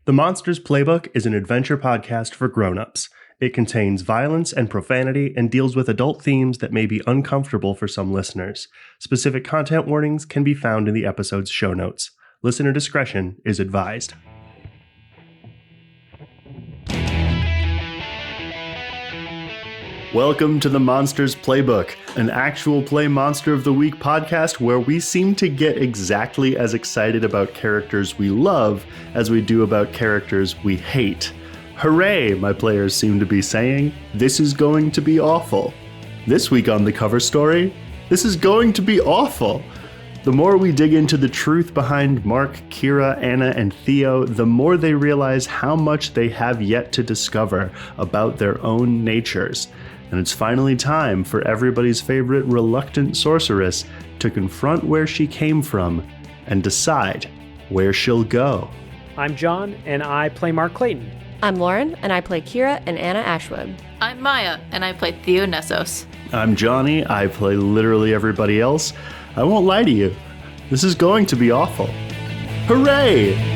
The Monsters Playbook is an adventure podcast for grown-ups. It contains violence and profanity and deals with adult themes that may be uncomfortable for some listeners. Specific content warnings can be found in the episode's show notes. Listener discretion is advised. Welcome to the Monsters Playbook, an actual play Monster of the Week podcast where we seem to get exactly as excited about characters we love as we do about characters we hate. Hooray, my players seem to be saying. This is going to be awful. This week on the cover story, this is going to be awful. The more we dig into the truth behind Mark, Kira, Anna, and Theo, the more they realize how much they have yet to discover about their own natures. And it's finally time for everybody's favorite reluctant sorceress to confront where she came from and decide where she'll go. I'm John, and I play Mark Clayton. I'm Lauren, and I play Kira and Anna Ashwood. I'm Miah, and I play Theo Nessos. I'm Johnny, I play literally everybody else. I won't lie to you, this is going to be awful. Hooray!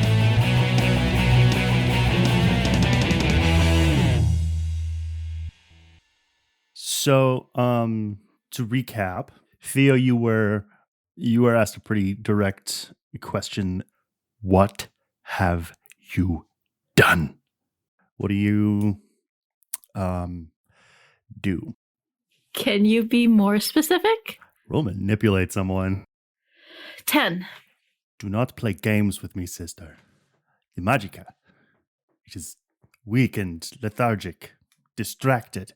So, to recap, Theo, you were asked a pretty direct question. What have you done? What do you do? Can you be more specific? Roll manipulate someone. 10. Do not play games with me, sister. The magica. It is weak and lethargic, distracted.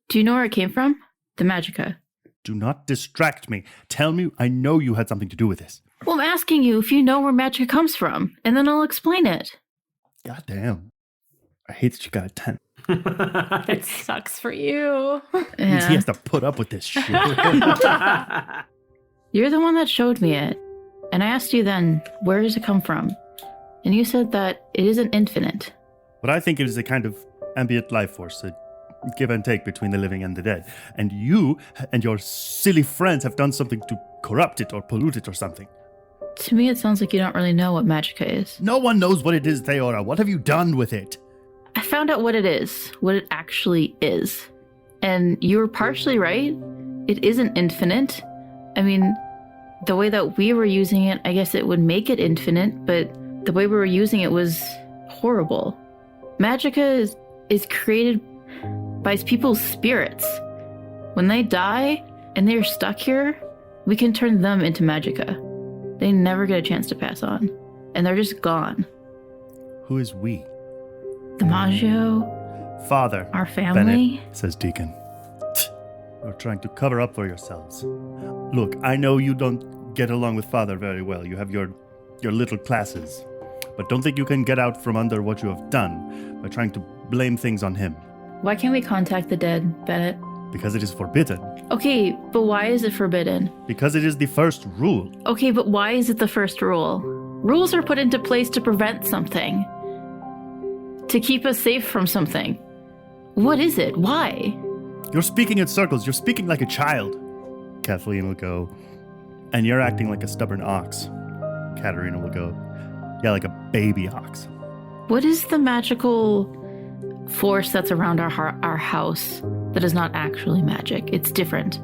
Do you know where it came from? The magica. Do not distract me. Tell me, I know you had something to do with this. Well, I'm asking you if you know where magic comes from, and then I'll explain it. God damn. I hate that you got a 10. It sucks for you. Means he has to put up with this shit. You're the one that showed me it. And I asked you then, where does it come from? And you said that it isn't infinite. But I think it is a kind of ambient life force, a give and take between the living and the dead. And you and your silly friends have done something to corrupt it or pollute it or something. To me, it sounds like you don't really know what magica is. No one knows what it is, Theora. What have you done with it? I found out what it is, what it actually is. And you were partially right. It isn't infinite. I mean, the way that we were using it, I guess it would make it infinite, but the way we were using it was horrible. Magica is created by people's spirits. When they die and they're stuck here, we can turn them into magica. They never get a chance to pass on, and they're just gone. Who is we? The Maggio. Father. Our family. Bennett, says Deacon. You're trying to cover up for yourselves. Look, I know you don't get along with Father very well. You have your little classes. But don't think you can get out from under what you have done by trying to blame things on him. Why can't we contact the dead, Bennett? Because it is forbidden. Okay, but why is it forbidden? Because it is the first rule. Okay, but why is it the first rule? Rules are put into place to prevent something. To keep us safe from something. What is it? Why? You're speaking in circles. You're speaking like a child. Kathleen will go, and you're acting like a stubborn ox. Katerina will go, yeah, like a baby ox. What is the magical force that's around our house that is not actually magic? It's different.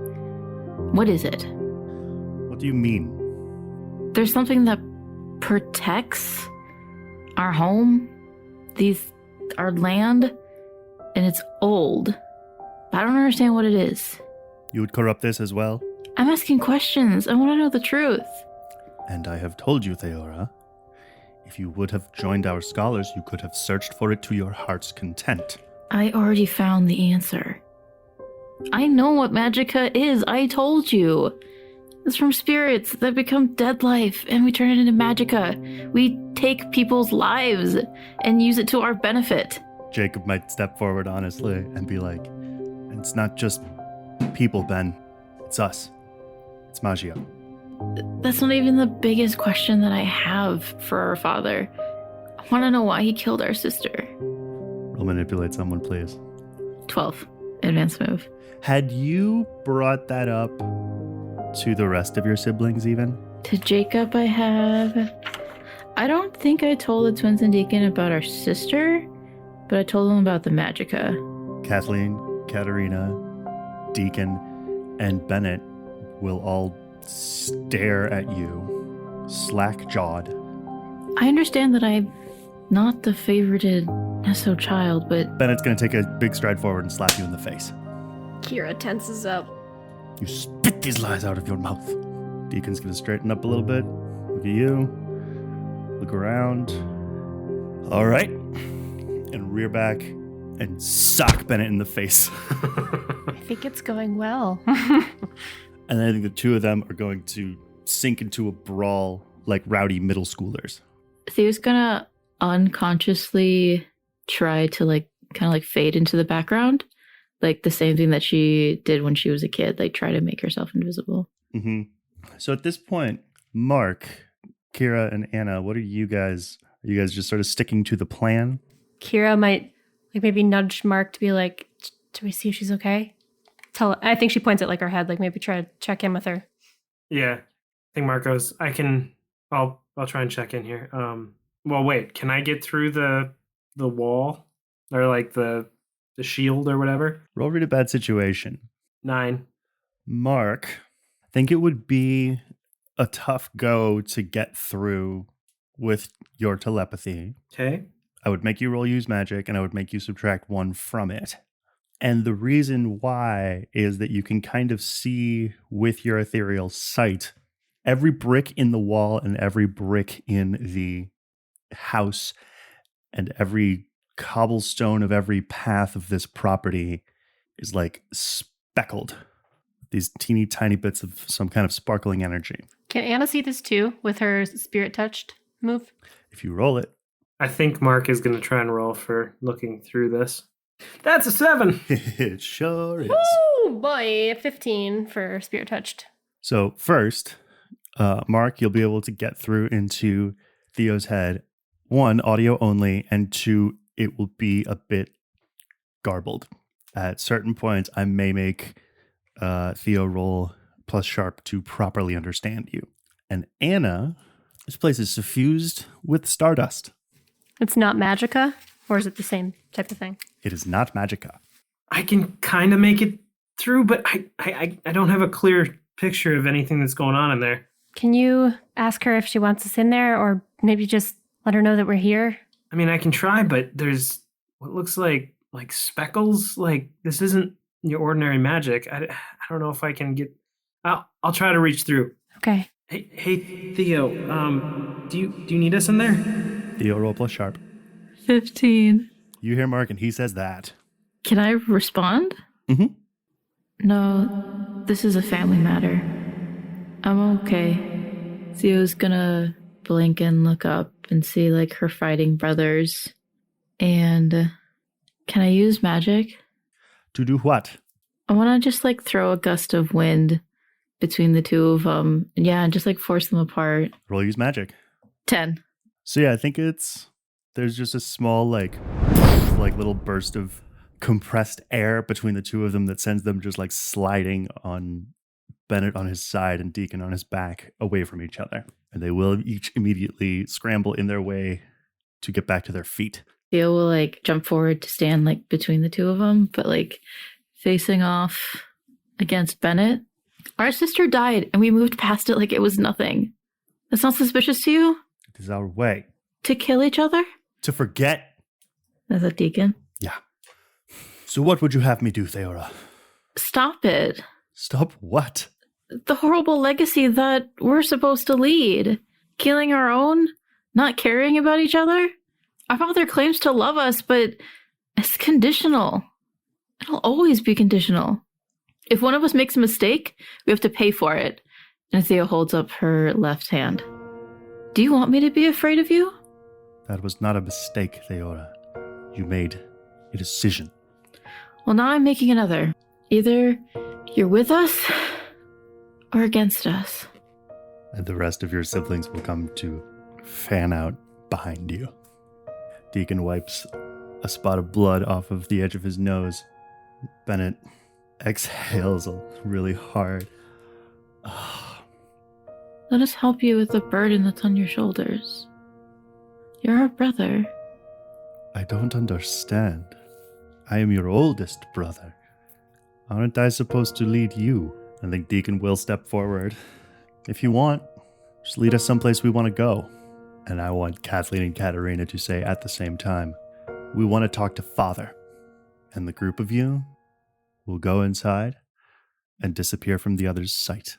What is it? What do you mean? There's something that protects our home, our land, and it's old. I don't understand what it is. You would corrupt this as well? I'm asking questions. I want to know the truth. And I have told you, Theora, if you would have joined our scholars, you could have searched for it to your heart's content. I already found the answer. I know what magica is. I told you. It's from spirits that become dead life, and we turn it into magica. We take people's lives and use it to our benefit. Jacob might step forward honestly and be like, it's not just people, Ben. It's us. It's Magia. That's not even the biggest question that I have for our father. I want to know why he killed our sister. Roll manipulate someone, please. 12. Advanced move. Had you brought that up to the rest of your siblings even? To Jacob I have. I don't think I told the twins and Deacon about our sister, but I told them about the Magica. Kathleen, Katerina, Deacon, and Bennett will all stare at you, slack-jawed. I understand that I'm not the favorited Nesso child, but... Bennett's going to take a big stride forward and slap you in the face. Kira tenses up. You spit these lies out of your mouth. Deacon's going to straighten up a little bit. Look at you. Look around. All right. And rear back and sock Bennett in the face. I think it's going well. And I think the two of them are going to sink into a brawl like rowdy middle schoolers. Theo's gonna unconsciously try to kind of fade into the background. Like the same thing that she did when she was a kid, like try to make herself invisible. Mm-hmm. So at this point, Mark, Kira, and Anna, what are you guys? Are you guys just sort of sticking to the plan? Kira might maybe nudge Mark to be like, do we see if she's okay? I think she points at her head, maybe try to check in with her. Yeah. I think Mark goes, I'll try and check in here. Well, wait, can I get through the wall? Or the shield or whatever? Roll read a bad situation. 9. Mark, I think it would be a tough go to get through with your telepathy. Okay. I would make you roll use magic, and I would make you subtract 1 from it. And the reason why is that you can kind of see with your ethereal sight every brick in the wall and every brick in the house and every cobblestone of every path of this property is speckled. These teeny tiny bits of some kind of sparkling energy. Can Anna see this too with her spirit touched move? If you roll it. I think Mark is going to try and roll for looking through this. That's a 7. It sure is. Oh boy, 15 for spirit touched. So first, Mark, you'll be able to get through into Theo's head. 1, audio only, and 2, it will be a bit garbled. At certain points, I may make Theo roll plus sharp to properly understand you. And Anna, this place is suffused with stardust. It's not magica, or is it the same type of thing? It is not magica. I can kind of make it through, but I don't have a clear picture of anything that's going on in there. Can you ask her if she wants us in there, or maybe just let her know that we're here? I mean, I can try, but there's what looks like speckles. This isn't your ordinary magic. I don't know if I can get... I'll try to reach through. Okay. Hey, Theo, do you need us in there? Theo, roll plus sharp. 15. You hear Mark and he says that. Can I respond? Mm-hmm. No, this is a family matter. I'm okay. Theo's gonna blink and look up and see her fighting brothers. And can I use magic? To do what? I want to just throw a gust of wind between the two of them. Yeah, and just force them apart. Roll use magic. 10. So yeah, I think there's just a small little burst of compressed air between the two of them that sends them just sliding on Bennett on his side and Deacon on his back away from each other. And they will each immediately scramble in their way to get back to their feet. Theo will jump forward to stand between the two of them, but facing off against Bennett. Our sister died and we moved past it like it was nothing. That's not suspicious to you? It is our way. To kill each other? To forget. As a Deacon? Yeah. So what would you have me do, Theora? Stop it. Stop what? The horrible legacy that we're supposed to lead. Killing our own? Not caring about each other? Our father claims to love us, but it's conditional. It'll always be conditional. If one of us makes a mistake, we have to pay for it. And Theo holds up her left hand. Do you want me to be afraid of you? That was not a mistake, Theora. You made a decision. Well, now I'm making another. Either you're with us or against us. And the rest of your siblings will come to fan out behind you. Deacon wipes a spot of blood off of the edge of his nose. Bennett exhales really hard. Let us help you with the burden that's on your shoulders. You're our brother. I don't understand. I am your oldest brother. Aren't I supposed to lead you? I think Deacon will step forward. If you want, just lead us someplace we want to go. And I want Kathleen and Katerina to say at the same time, we want to talk to Father. And the group of you will go inside and disappear from the other's sight.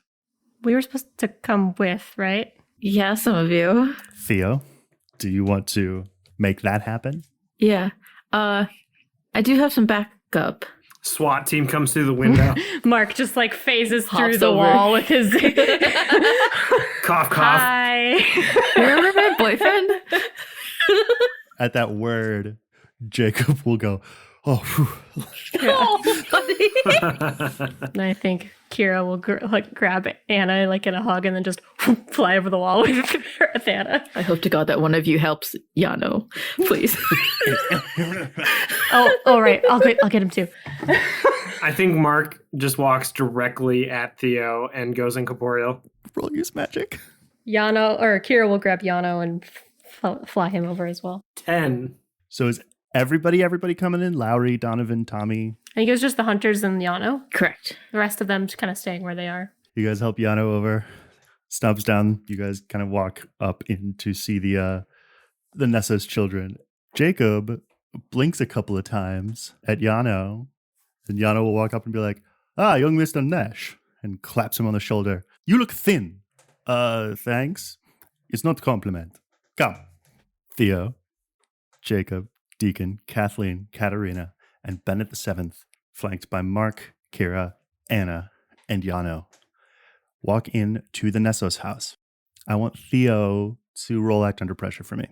We were supposed to come with, right? Yeah, some of you. Theo, do you want to make that happen? Yeah. I do have some backup. SWAT team comes through the window. Mark just like phases through Hops the over. wall with his Cough, cough. Hi. Remember my boyfriend? At that word, Jacob will go, oh, whew. Oh, buddy. And I think Kira will grab Anna like in a hug and then just fly over the wall with Anna. I hope to God that one of you helps Yano, please. Oh, right. I'll get him too. I think Mark just walks directly at Theo and goes incorporeal. Roll use magic. Kira will grab Yano and fly him over as well. 10. So is everybody coming in? Lowry, Donovan, Tommy? I think it was just the hunters and Yano. Correct. The rest of them just kind of staying where they are. You guys help Yano over. Snubs down. You guys kind of walk up in to see the Nessos children. Jacob blinks a couple of times at Yano, and Yano will walk up and be like, young Mr. Nash, and claps him on the shoulder. You look thin. Thanks. It's not a compliment. Come. Theo, Jacob, Deacon, Kathleen, Katerina, and Bennett the Seventh, flanked by Mark, Kira, Anna, and Yano, walk in to the Nessos house. I want Theo to roll act under pressure for me.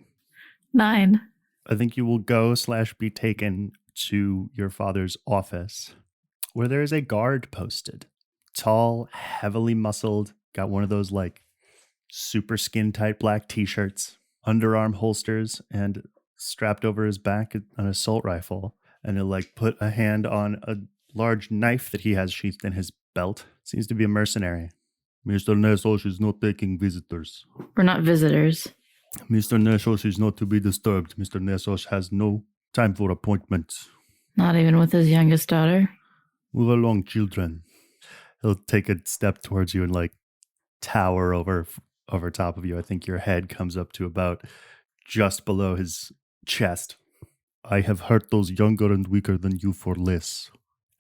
9. I think you will go / be taken to your father's office, where there is a guard posted. Tall, heavily muscled, got one of those like super skin tight black t-shirts, underarm holsters, and strapped over his back an assault rifle. And he'll like put a hand on a large knife that he has sheathed in his belt. Seems to be a mercenary. Mr. Nessos is not taking visitors. We're not visitors. Mr. Nessos is not to be disturbed. Mr. Nessos has no time for appointments. Not even with his youngest daughter. Move along, children. He'll take a step towards you and like tower over top of you. I think your head comes up to about just below his chest. I have hurt those younger and weaker than you for less.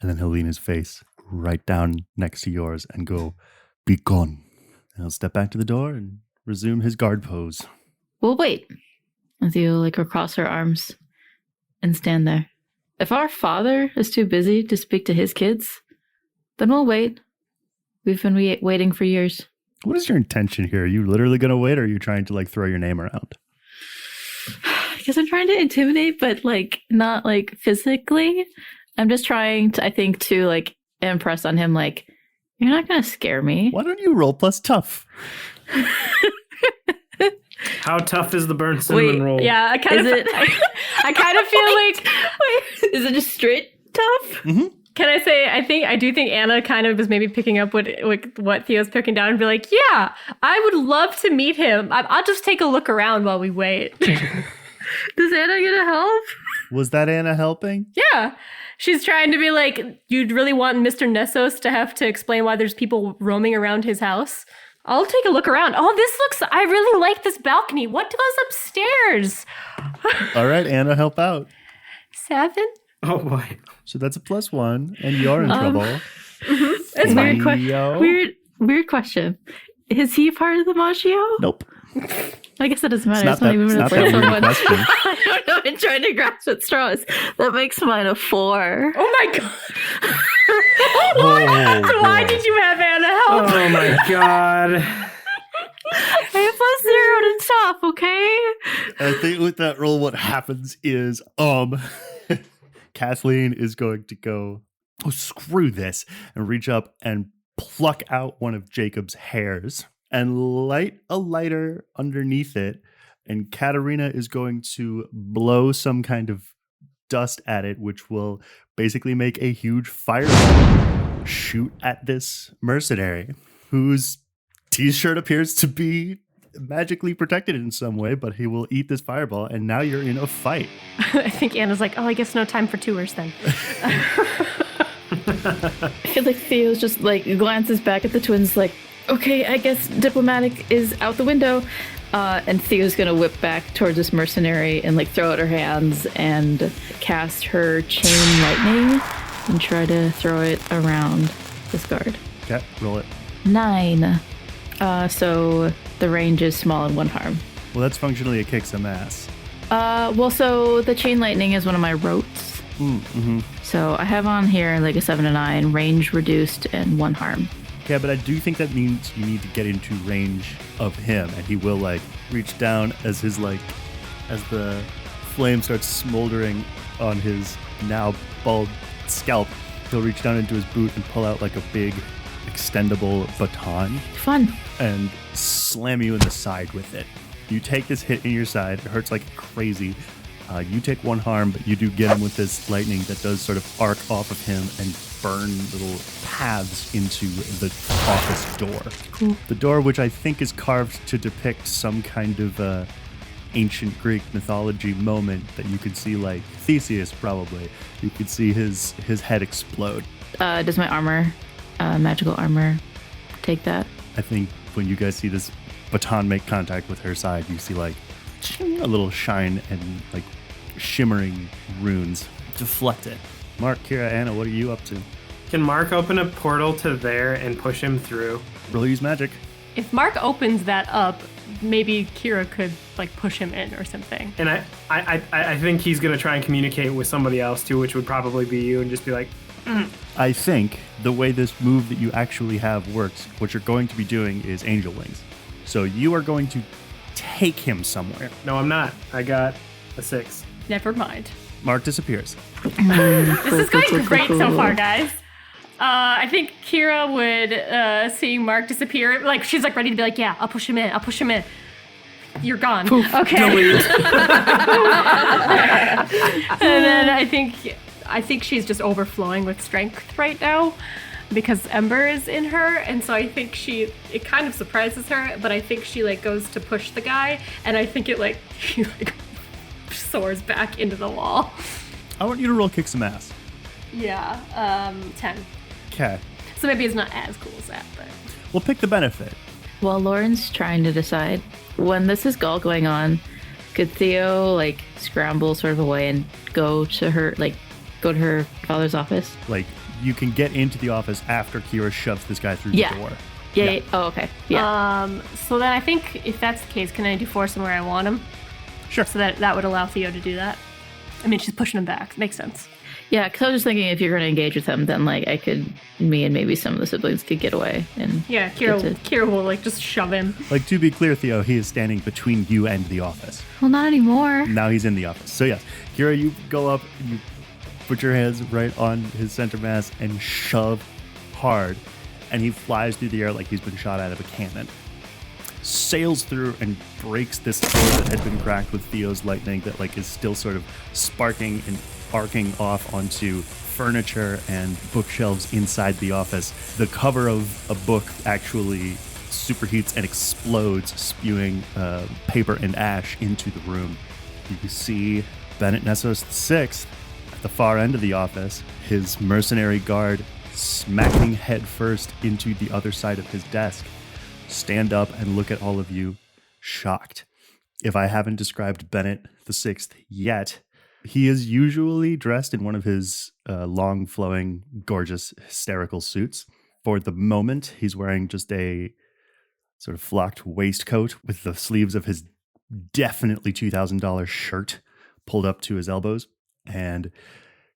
And then he'll lean his face right down next to yours and go, be gone. And he'll step back to the door and resume his guard pose. We'll wait. And Theo will cross her arms and stand there. If our father is too busy to speak to his kids, then we'll wait. We've been waiting for years. What is your intention here? Are you literally going to wait, or are you trying to like throw your name around? I guess I'm trying to intimidate, but like not like physically. I'm just trying to, I think, to like impress on him, like, you're not going to scare me. Why don't you roll plus tough? How tough is the burnt cinnamon roll? Yeah, I kind of feel like. Wait, is it just straight tough? Mm-hmm. Can I say? I do think Anna kind of is maybe picking up what Theo's picking down and be like, yeah, I would love to meet him. I'll just take a look around while we wait. Does Anna get a help? Was that Anna helping? Yeah. She's trying to be like, you'd really want Mr. Nessos to have to explain why there's people roaming around his house? I'll take a look around. Oh, I really like this balcony. What goes upstairs? All right, Anna, help out. 7? Oh boy. So that's a +1, and you're in trouble. It's weird Theo? Weird question. Is he part of the Machio? Nope. I guess it doesn't matter. It's not that weird question. I don't know. I'm trying to grasp at straws. That makes mine a 4. Oh my god. Oh, Why boy. did you have Anna help? Oh my god. I have +0 to top, okay? I think with that roll, what happens is, Kathleen is going to go, oh, screw this, and reach up and pluck out one of Jacob's hairs and light a lighter underneath it. And Katerina is going to blow some kind of dust at it, which will basically make a huge fireball shoot at this mercenary whose t-shirt appears to be magically protected in some way, but he will eat this fireball, and now you're in a fight. I think Anna's like, oh, I guess no time for tours then. I feel like Theo's just like glances back at the twins like, okay, I guess diplomatic is out the window. And Theo's gonna whip back towards this mercenary and like throw out her hands and cast her chain lightning and try to throw it around this guard. Okay, roll it. 9. So the range is small and 1 harm. Well, that's functionally a kick some ass. Well, so the chain lightning is one of my rotes. Mm-hmm. So I have on here like a 7 to 9, range reduced, and 1 harm. Yeah, but I do think that means you need to get into range of him, and he will like reach down as his like as the flame starts smoldering on his now bald scalp. He'll reach down into his boot and pull out like a big extendable baton Fun. and slam you in the side with it. You take this hit in your side. It hurts like crazy. You take 1 harm, but you do get him with this lightning that does sort of arc off of him and burn little paths into the office door. Cool. The door, which I think is carved to depict some kind of ancient Greek mythology moment that you could see, like Theseus probably. You could see his head explode. Does my armor, magical armor, take that? I think when you guys see this baton make contact with her side, you see like a little shine and like shimmering runes deflect it. Mark, Kira, Anna, what are you up to? Can Mark open a portal to there and push him through? Roll use magic. If Mark opens that up, maybe Kira could like push him in or something. And I think he's gonna try and communicate with somebody else too, which would probably be you, and just be like, I think the way this move that you actually have works, what you're going to be doing is angel wings. So you are going to take him somewhere. no, I'm not. I got a 6. Never mind. Mark disappears. This is going great so far, guys. I think Kira would, seeing Mark disappear, like she's like ready to be like, yeah, I'll push him in. I'll push him in. You're gone. Poof, okay. delete. And then I think she's just overflowing with strength right now because Ember is in her, and so I think it kind of surprises her, but I think she like goes to push the guy, and I think it like she like soars back into the wall. I want you to roll kick some ass. Yeah, 10. Okay. So maybe it's not as cool as that, but We'll pick the benefit. While Lauren's trying to decide, when this is all going on, could Theo like scramble sort of away and go to her father's office? Like, you can get into the office after Kira shoves this guy through the door. Yeah. Oh, okay. Yeah. so then I think if that's the case, can I do force him where I want him? Sure. So that would allow Theo to do that. I mean, she's pushing him back. Makes sense. Yeah, because I was just thinking if you're going to engage with him, then like me and maybe some of the siblings could get away. And Yeah, Kira will like just shove him. Like, to be clear, Theo, he is standing between you and the office. Well, not anymore. Now he's in the office. So yes, Kira, you go up, you put your hands right on his center mass and shove hard, and he flies through the air like he's been shot out of a cannon. Sails through and breaks this door that had been cracked with Theo's lightning that like is still sort of sparking and arcing off onto furniture and bookshelves inside the office. The cover of a book actually superheats and explodes, spewing paper and ash into the room. You can see Bennett Nessos VI at the far end of the office, his mercenary guard smacking headfirst into the other side of his desk, stand up and look at all of you, shocked. If I haven't described Bennett VI yet, he is usually dressed in one of his long, flowing, gorgeous, hysterical suits. For the moment, he's wearing just a sort of flocked waistcoat with the sleeves of his definitely $2,000 shirt pulled up to his elbows, and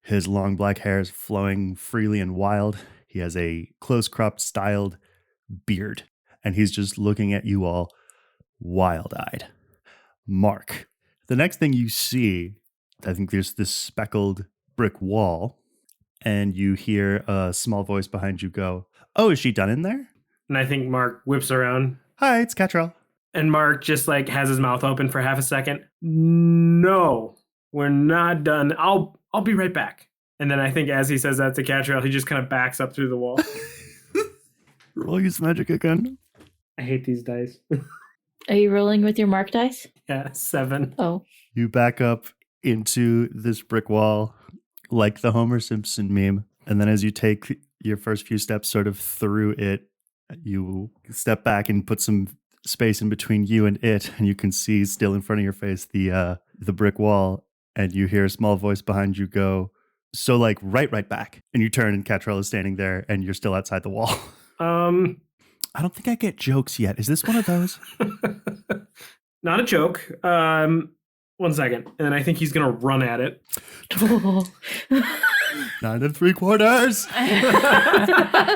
his long black hair is flowing freely and wild. He has a close-cropped, styled beard, and he's just looking at you all wild-eyed. Mark, the next thing you see, I think there's this speckled brick wall, and you hear a small voice behind you go, "Oh, is she done in there?" And I think Mark whips around, "Hi, it's Catrell." and Mark just like has his mouth open for half a second. No, we're not done. I'll be right back. And then I think as he says that to Catrell, he just kind of backs up through the wall. Roll use magic again. I hate these dice. Are you rolling with your mark dice? Yeah, 7. Oh. You back up into this brick wall like the Homer Simpson meme. And then as you take your first few steps sort of through it, you step back and put some space in between you and it. And you can see still in front of your face the brick wall. And you hear a small voice behind you go, so like right back. And you turn and Catrell is standing there and you're still outside the wall. I don't think I get jokes yet. Is this one of those? Not a joke. 1 second. And I think he's going to run at it. 9 3/4.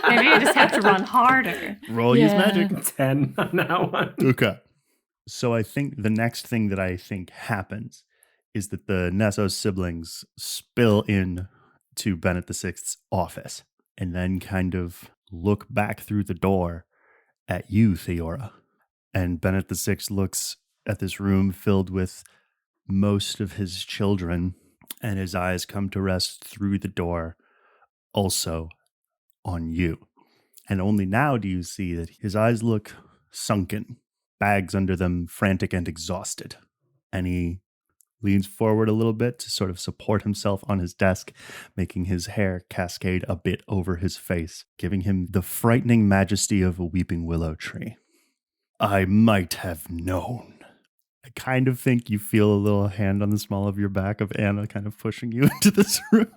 Maybe I just have to run harder. Roll use magic. 10 on that one. Okay. So I think the next thing that I think happens is that the Nessos siblings spill in to Bennett VI's office and then kind of look back through the door at you, Theora. And Bennett VI looks at this room filled with most of his children, and his eyes come to rest through the door also on you. And only now do you see that his eyes look sunken, bags under them, frantic and exhausted. And he leans forward a little bit to sort of support himself on his desk, making his hair cascade a bit over his face, giving him the frightening majesty of a weeping willow tree. I might have known. I kind of think you feel a little hand on the small of your back of Anna kind of pushing you into this room.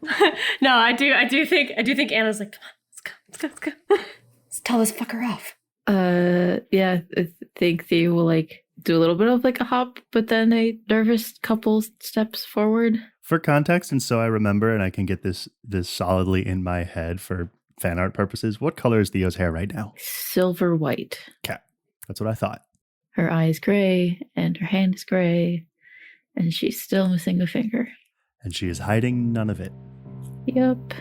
No, I do think Anna's like, come on, let's go. Let's tell this fucker off. Yeah, I think Theo will like do a little bit of like a hop, but then a nervous couple steps forward. For context, and so I remember, and I can get this solidly in my head for fan art purposes, what color is Theo's hair right now? Silver white. Okay, that's what I thought. Her eye is gray, and her hand is gray, and she's still missing a finger. And she is hiding none of it. Yep.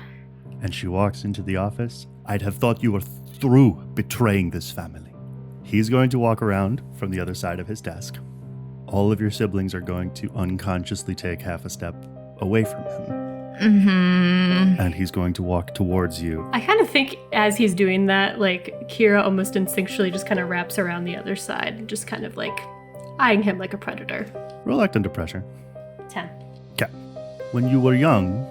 And she walks into the office. I'd have thought you were through betraying this family. He's going to walk around from the other side of his desk. All of your siblings are going to unconsciously take half a step away from him. Mm-hmm. And he's going to walk towards you. I kind of think as he's doing that, like, Kira almost instinctually just kind of wraps around the other side, just kind of like eyeing him like a predator. Roll act under pressure. 10. Okay. When you were young,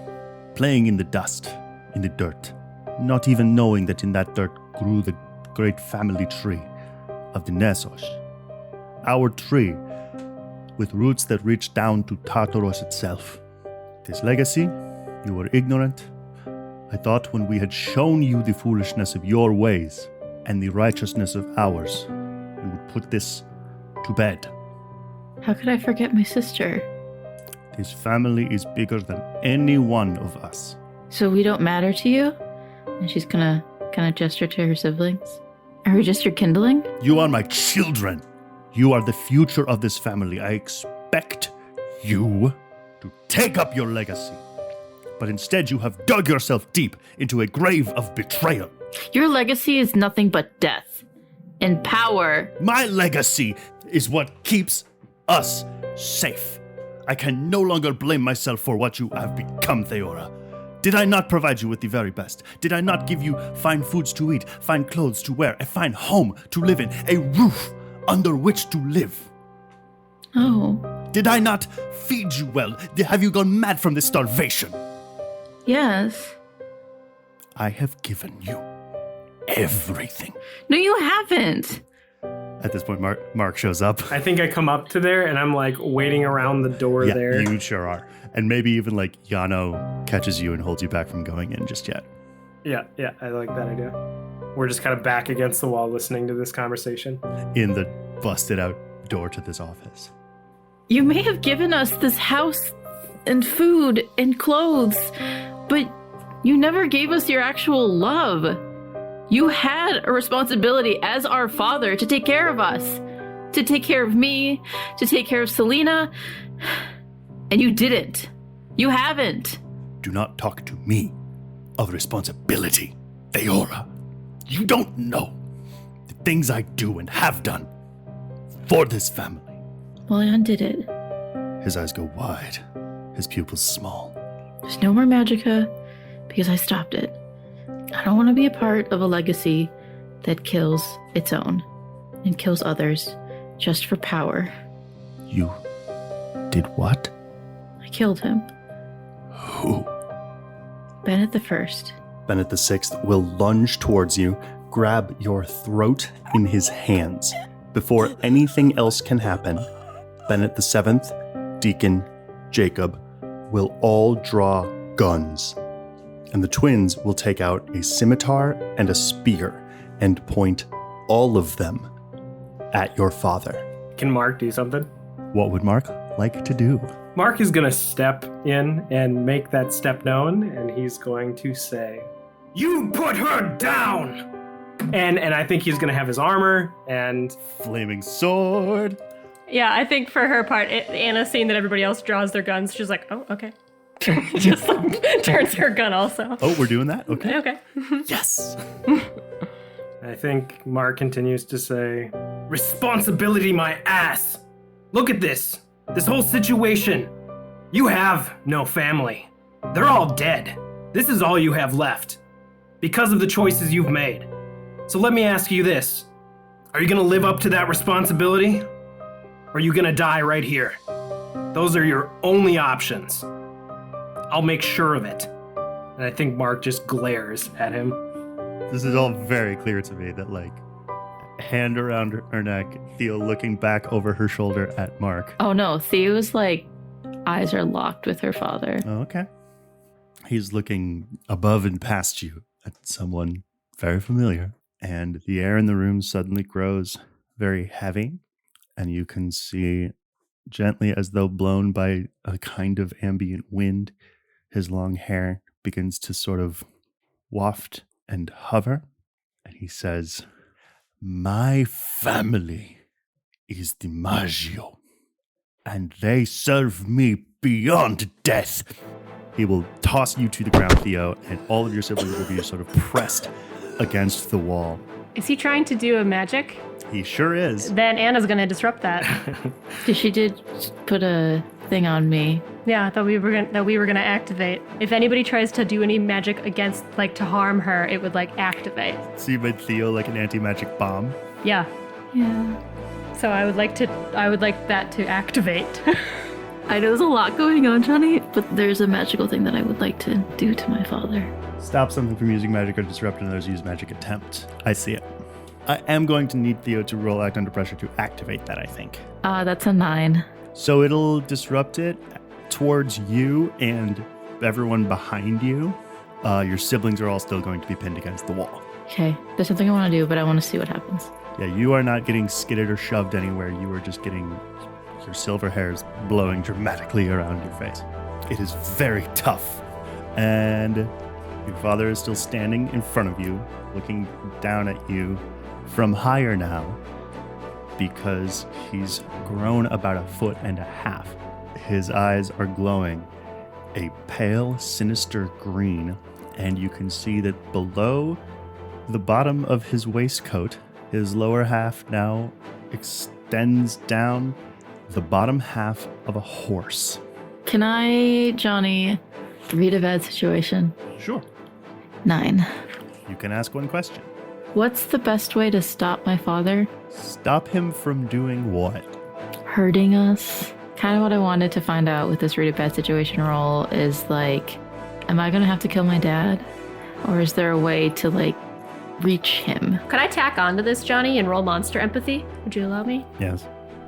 playing in the dust, in the dirt, not even knowing that in that dirt grew the great family tree of the Nessos. Our tree, with roots that reach down to Tartaros itself. This legacy, you were ignorant. I thought when we had shown you the foolishness of your ways and the righteousness of ours, you would put this to bed. How could I forget my sister? This family is bigger than any one of us. So we don't matter to you? And she's gonna kind of gesture to her siblings. Are we just your kindling? You are my children. You are the future of this family. I expect you to take up your legacy. But instead you have dug yourself deep into a grave of betrayal. Your legacy is nothing but death and power. My legacy is what keeps us safe. I can no longer blame myself for what you have become, Theora. Did I not provide you with the very best? Did I not give you fine foods to eat, fine clothes to wear, a fine home to live in, a roof under which to live? Oh. Did I not feed you well? Have you gone mad from this starvation? Yes. I have given you everything. No, you haven't. At this point, Mark shows up. I think I come up to there and I'm like waiting around the door there. You sure are. And maybe even like Yano catches you and holds you back from going in just yet. Yeah, I like that idea. We're just kind of back against the wall listening to this conversation. In the busted out door to this office. You may have given us this house and food and clothes, but you never gave us your actual love. You had a responsibility as our father to take care of us, to take care of me, to take care of Selena, and you didn't. You haven't. Do not talk to me of responsibility, Theora. You don't know the things I do and have done for this family. Well, I undid it. His eyes go wide, his pupils small. There's no more Magica because I stopped it. I don't want to be a part of a legacy that kills its own and kills others just for power. You did what? I killed him. Who? Bennett the First. Bennett the Sixth will lunge towards you, grab your throat in his hands. Before anything else can happen, Bennett the Seventh, Deacon, Jacob will all draw guns. And the twins will take out a scimitar and a spear and point all of them at your father. Can Mark do something? What would Mark like to do? Mark is going to step in and make that step known, and he's going to say, "You put her down!" And I think he's going to have his armor and... Flaming sword. Yeah, I think for her part, Anna seeing that everybody else draws their guns, she's like, oh, okay. Just like, turns her gun also. Oh, we're doing that? Okay. Okay. Yes. I think Mark continues to say, "Responsibility my ass! Look at this! This whole situation! You have no family. They're all dead. This is all you have left. Because of the choices you've made. So let me ask you this. Are you gonna live up to that responsibility? Or are you gonna die right here? Those are your only options. I'll make sure of it." And I think Mark just glares at him. This is all very clear to me that, like, hand around her neck, Theo looking back over her shoulder at Mark. Oh no, Theo's like, eyes are locked with her father. Oh, okay. He's looking above and past you at someone very familiar. And the air in the room suddenly grows very heavy. And you can see, gently as though blown by a kind of ambient wind, his long hair begins to sort of waft and hover. And he says, "My family is the Maggio, and they serve me beyond death." He will toss you to the ground, Theo, and all of your siblings will be sort of pressed against the wall. Is he trying to do a magic? He sure is. Then Anna's going to disrupt that. She did put a thing on me. Yeah, that we were gonna activate. If anybody tries to do any magic against, like, to harm her, it would, like, activate. So you made Theo like an anti-magic bomb? Yeah. Yeah. So I would like that to activate. I know there's a lot going on, Johnny, but there's a magical thing that I would like to do to my father. Stop something from using magic or disrupt another's use magic attempt. I see it. I am going to need Theo to roll act under pressure to activate that, I think. That's a 9. So it'll disrupt it towards you and everyone behind you. Your siblings are all still going to be pinned against the wall. Okay, there's something I want to do, but I want to see what happens. Yeah, you are not getting skidded or shoved anywhere. You are just getting your silver hairs blowing dramatically around your face. It is very tough. And your father is still standing in front of you, looking down at you from higher now, because he's grown about 1.5 feet. His eyes are glowing a pale, sinister green, and you can see that below the bottom of his waistcoat, his lower half now extends down the bottom half of a horse. Can I, Johnny, read a bad situation? Sure. 9. You can ask one question. What's the best way to stop my father? Stop him from doing what? Hurting us? Kind of what I wanted to find out with this read a bad situation roll is, like, am I going to have to kill my dad? Or is there a way to, like, reach him? Could I tack onto this, Johnny, and roll monster empathy? Would you allow me? Yes.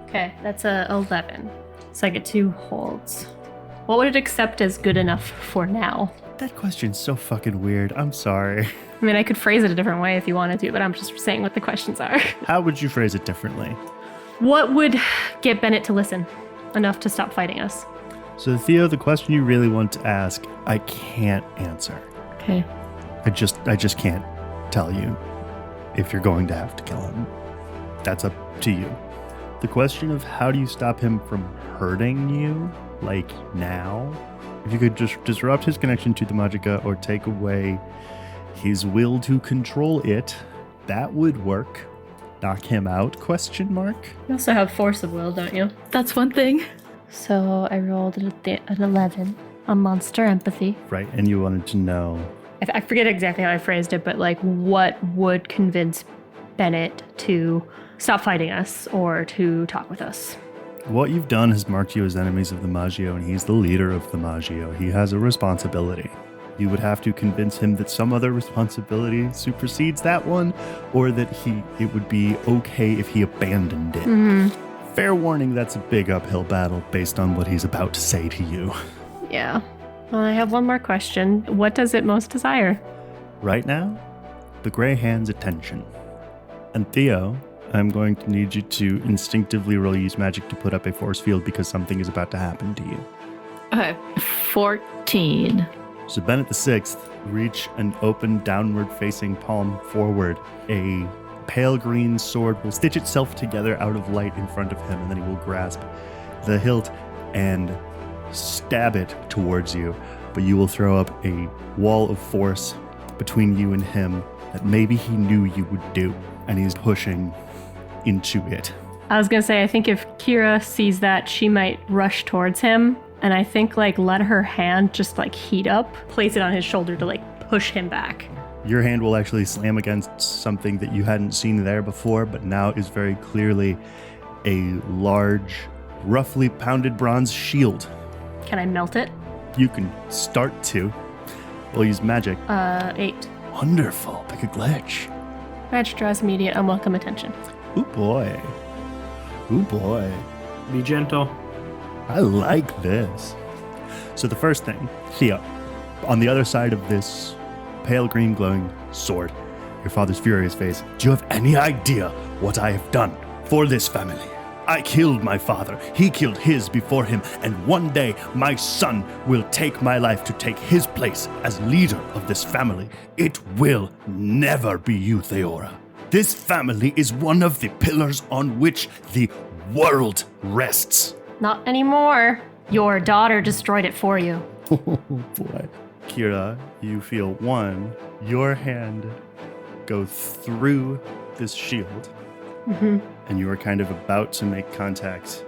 Okay, that's a 11. So I get 2 holds. What would it accept as good enough for now? That question's so fucking weird. I'm sorry. I mean, I could phrase it a different way if you wanted to, but I'm just saying what the questions are. How would you phrase it differently? What would get Bennett to listen enough to stop fighting us? So, Theo, the question you really want to ask, I can't answer. Okay. I just can't tell you if you're going to have to kill him. That's up to you. The question of how do you stop him from hurting you, like now? If you could just disrupt his connection to the Magicka or take away his will to control it, that would work. Knock him out, question mark? You also have force of will, don't you? That's one thing. So I rolled an 11 on monster empathy. Right, and you wanted to know... I forget exactly how I phrased it, but, like, what would convince Bennett to stop fighting us or to talk with us. What you've done has marked you as enemies of the Maggio, and he's the leader of the Maggio. He has a responsibility. You would have to convince him that some other responsibility supersedes that one, or that it would be okay if he abandoned it. Mm-hmm. Fair warning, that's a big uphill battle based on what he's about to say to you. Yeah. Well, I have one more question. What does it most desire? Right now, the Grey Hand's attention. And Theo, I'm going to need you to instinctively roll use magic to put up a force field because something is about to happen to you. Okay, 14. So Bennett the Sixth, reach an open downward-facing palm forward. A pale green sword will stitch itself together out of light in front of him, and then he will grasp the hilt and stab it towards you. But you will throw up a wall of force between you and him that maybe he knew you would do, and he's pushing into it. I was going to say, I think if Kira sees that, she might rush towards him. And I think, let her hand just, heat up, place it on his shoulder to, push him back. Your hand will actually slam against something that you hadn't seen there before, but now is very clearly a large, roughly pounded bronze shield. Can I melt it? You can start to. We'll use magic. 8. Wonderful. Pick a glitch. Magic draws immediate unwelcome attention. Ooh, boy. Ooh, boy. Be gentle. I like this. So the first thing, Theo, on the other side of this pale green glowing sword, your father's furious face. Do you have any idea what I have done for this family? I killed my father. He killed his before him. And one day my son will take my life to take his place as leader of this family. It will never be you, Theora. This family is one of the pillars on which the world rests. Not anymore. Your daughter destroyed it for you. Oh, boy. Kira, you feel your hand go through this shield. Mm-hmm. And you are kind of about to make contact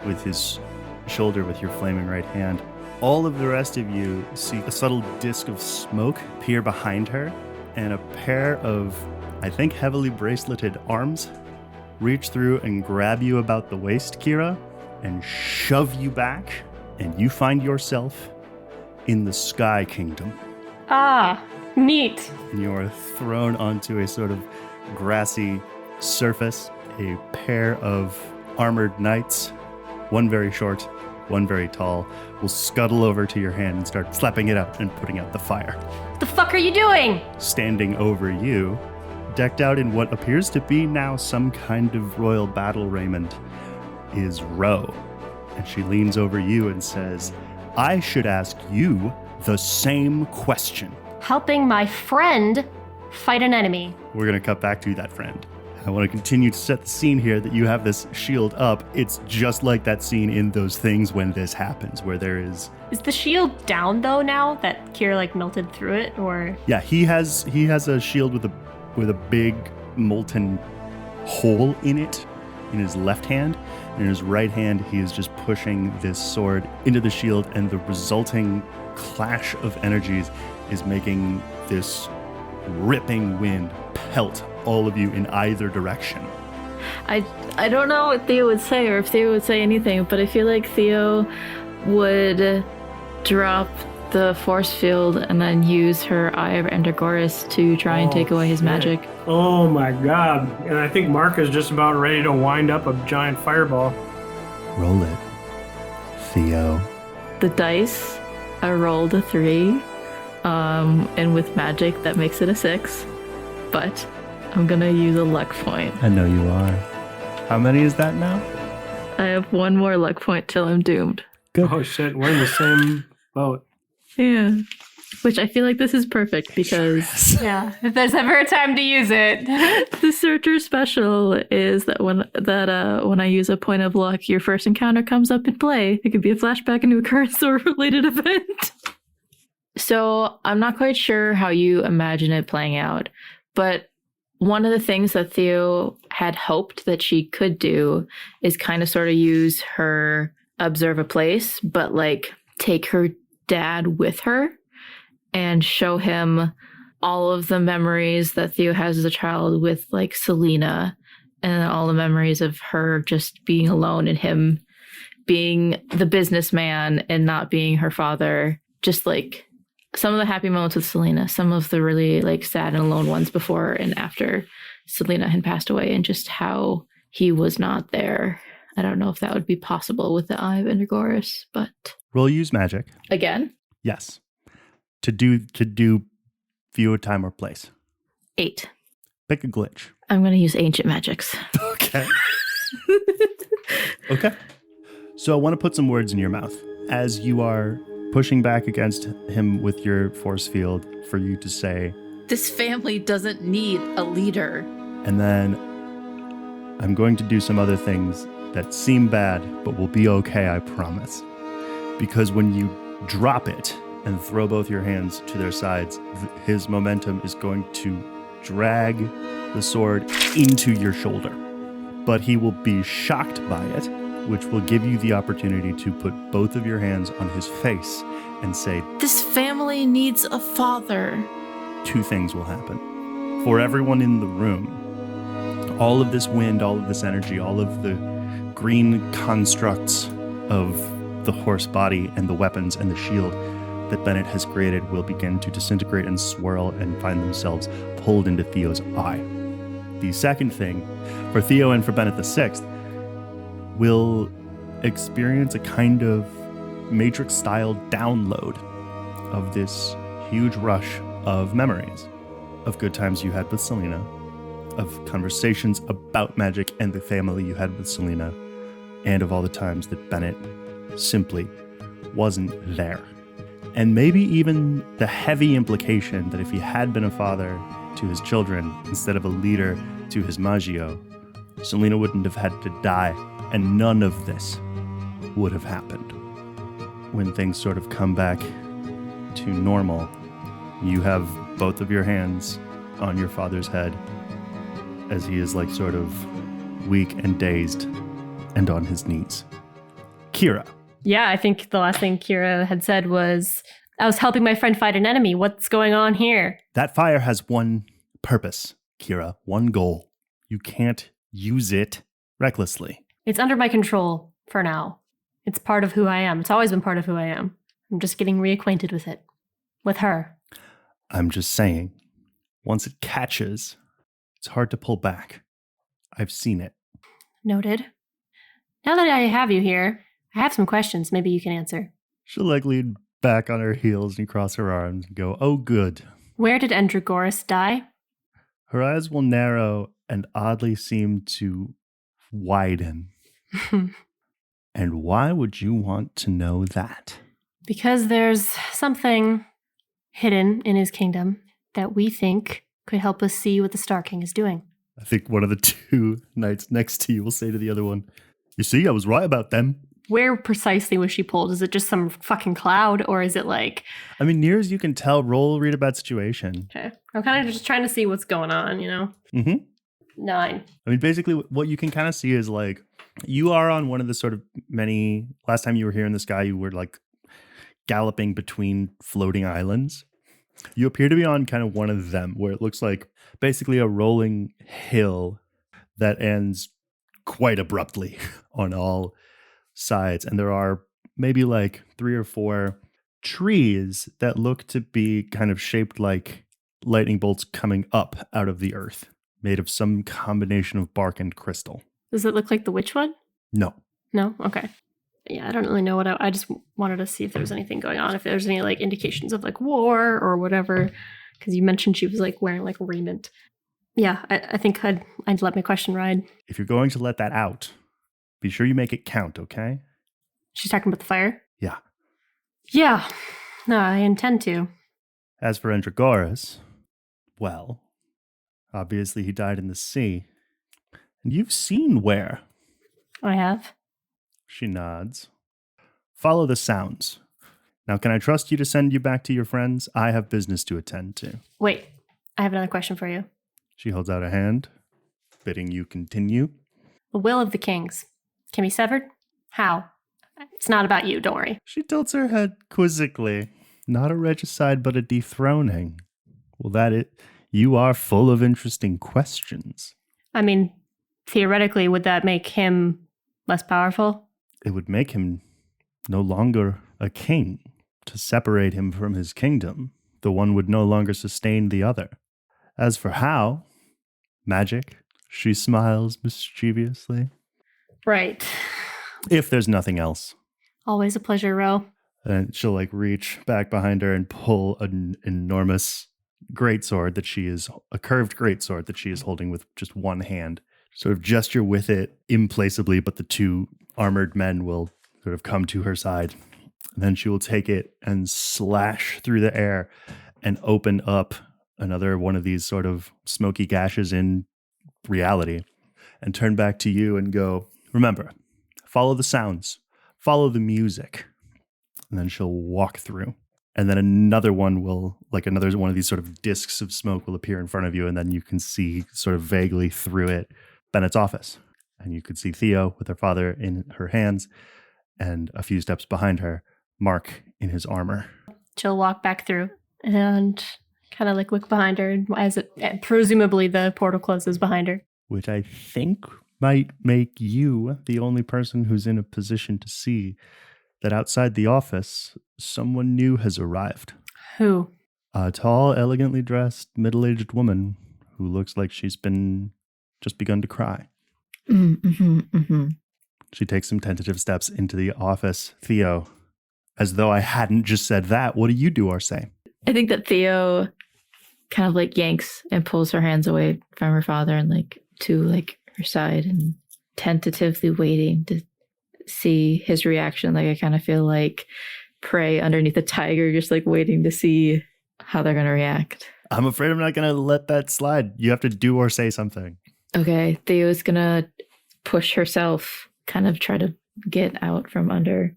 with his shoulder with your flaming right hand. All of the rest of you see a subtle disc of smoke appear behind her, and a pair of, I think, heavily braceleted arms reach through and grab you about the waist, Kira, and shove you back, and you find yourself in the Sky Kingdom. Ah, neat. And you are thrown onto a sort of grassy surface. A pair of armored knights, one very short, one very tall, will scuttle over to your hand and start slapping it out and putting out the fire. What the fuck are you doing? Standing over you, decked out in what appears to be now some kind of royal battle raiment, is Ro. And she leans over you and says, I should ask you the same question. Helping my friend fight an enemy. We're going to cut back to that friend. I want to continue to set the scene here that you have this shield up. It's just like that scene in Those Things when this happens, where there is... Is the shield down, though, now that Kira, melted through it, or...? Yeah, he has a shield with a big molten hole in it in his left hand. In his right hand, he is just pushing this sword into the shield, and the resulting clash of energies is making this ripping wind pelt all of you in either direction. I don't know what Theo would say, or if Theo would say anything, but I feel like Theo would drop the force field and then use her Eye of Endergoris to try and take away his magic. Oh my god. And I think Mark is just about ready to wind up a giant fireball. Roll it, Theo. The dice, I rolled a 3, and with magic that makes it a 6, but I'm gonna use a luck point. I know you are. How many is that now? I have one more luck point till I'm doomed. Good. Oh shit, we're in the same boat. Yeah. Which I feel like this is perfect because Yeah, if there's ever a time to use it. the Searcher special is that when I use a point of luck, your first encounter comes up in play. It could be a flashback into a current or related event. So I'm not quite sure how you imagine it playing out, but one of the things that Theo had hoped that she could do is kind of sort of use her observe a place, but take her dad with her and show him all of the memories that Theo has as a child with Selena And then all the memories of her just being alone and him being the businessman and not being her father. Just like some of the happy moments with Selena, some of the really like sad and alone ones before and after Selena had passed away, and just how he was not there. I don't know if that would be possible with the Eye of Endergoris, but Roll use magic. again, Yes. To do view a time or place. 8. Pick a glitch. I'm going to use ancient magics. Okay. Okay. So I want to put some words in your mouth as you are pushing back against him with your force field for you to say, This family doesn't need a leader. and then I'm going to do some other things that seem bad, but will be okay, I promise. Because when you drop it and throw both your hands to their sides, his momentum is going to drag the sword into your shoulder. But he will be shocked by it, which will give you the opportunity to put both of your hands on his face and say, This family needs a father. 2 things will happen. For everyone in the room, all of this wind, all of this energy, all of the green constructs of the horse body and the weapons and the shield that Bennett has created will begin to disintegrate and swirl and find themselves pulled into Theo's eye. The second thing, for Theo and for Bennett the Sixth, will experience a kind of Matrix-style download of this huge rush of memories, of good times you had with Selena, of conversations about magic and the family you had with Selena, and of all the times that Bennett simply wasn't there. And maybe even the heavy implication that if he had been a father to his children instead of a leader to his Maggio, Selena wouldn't have had to die, and none of this would have happened. When things sort of come back to normal, you have both of your hands on your father's head as he is like sort of weak and dazed and on his knees. Kira. Yeah, I think the last thing Kira had said was, I was helping my friend fight an enemy. What's going on here? That fire has one purpose, Kira, one goal. You can't use it recklessly. It's under my control for now. It's part of who I am. It's always been part of who I am. I'm just getting reacquainted with it. With her. I'm just saying, once it catches, it's hard to pull back. I've seen it. Noted. Now that I have you here, I have some questions maybe you can answer. She'll like lean back on her heels and cross her arms and go, oh good. Where did Endragoras die? Her eyes will narrow and oddly seem to widen. And why would you want to know that? Because there's something hidden in his kingdom that we think could help us see what the Star King is doing. I think one of the 2 knights next to you will say to the other one, you see, I was right about them. Where precisely was she pulled? Is it just some fucking cloud, or is it like... I mean, near as you can tell, roll read about situation. Okay. I'm kind of just trying to see what's going on, you know? Mm-hmm. 9. I mean, basically, what you can kind of see is like, you are on one of the sort of many, last time you were here in the sky, you were like galloping between floating islands. You appear to be on kind of one of them, where it looks like basically a rolling hill that ends quite abruptly on all sides. And there are maybe like 3 or 4 trees that look to be kind of shaped like lightning bolts coming up out of the earth, made of some combination of bark and crystal. Does it look like the witch one? No. No? Okay. Yeah, I don't really know what I just wanted to see if there was anything going on, if there's any like indications of like war or whatever, because you mentioned she was like wearing like raiment. Yeah, I think I'd let my question ride. If you're going to let that out, be sure you make it count, okay? She's talking about the fire? Yeah. Yeah. No, I intend to. As for Endragoras, well, obviously he died in the sea. And you've seen where. I have. She nods. Follow the sounds. Now, can I trust you to send you back to your friends? I have business to attend to. Wait, I have another question for you. She holds out a hand, bidding you continue. The will of the kings can be severed? How? It's not about you, don't worry. She tilts her head quizzically. Not a regicide, but a dethroning. Well, that it. You are full of interesting questions. I mean, theoretically, would that make him less powerful? It would make him no longer a king. To separate him from his kingdom, the one would no longer sustain the other. As for how, magic, she smiles mischievously. Right. If there's nothing else. Always a pleasure, Ro. And she'll reach back behind her and pull an enormous greatsword a curved greatsword that she is holding with just one hand. Sort of gesture with it implacably, but the two armored men will sort of come to her side. And then she will take it and slash through the air and open up another one of these sort of smoky gashes in reality and turn back to you and go, remember, follow the sounds, follow the music. And then she'll walk through. And then another one of these sort of discs of smoke will appear in front of you. And then you can see sort of vaguely through it Bennett's office. And you could see Theo with her father in her hands. And a few steps behind her, Mark in his armor. She'll walk back through and kind of look behind her as presumably the portal closes behind her. Which I think might make you the only person who's in a position to see that outside the office, someone new has arrived. Who? A tall, elegantly dressed, middle-aged woman who looks like she's just begun to cry. She takes some tentative steps into the office. Theo, as though I hadn't just said that, what do you do or say? I think that Theo kind of yanks and pulls her hands away from her father and to her side and tentatively waiting to see his reaction. I kind of feel like prey underneath a tiger, just waiting to see how they're going to react. I'm afraid I'm not going to let that slide. You have to do or say something. Okay, Theo's going to push herself, kind of try to get out from under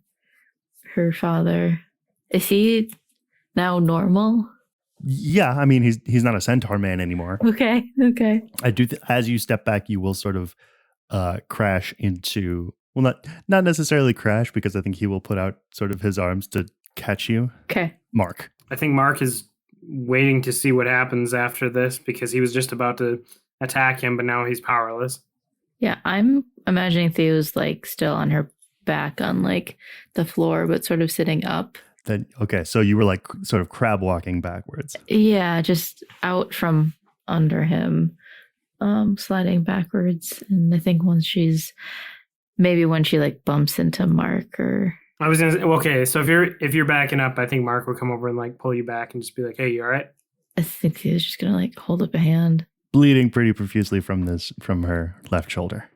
her father. Is he now normal? Yeah, I mean, he's not a centaur man anymore. Okay. I do. As you step back, you will sort of crash into, well, not necessarily crash, because I think he will put out sort of his arms to catch you. Okay. Mark. I think Mark is waiting to see what happens after this because he was just about to attack him, but now he's powerless. Yeah, I'm imagining Theo's still on her back on the floor, but sort of sitting up. Then okay, so you were sort of crab walking backwards. Yeah, just out from under him, sliding backwards. And I think when she bumps into Mark or. I was gonna say, okay, so if you're backing up, I think Mark would come over and pull you back and just be like, "Hey, you all right?" I think Theo's just gonna hold up a hand. Bleeding pretty profusely from her left shoulder.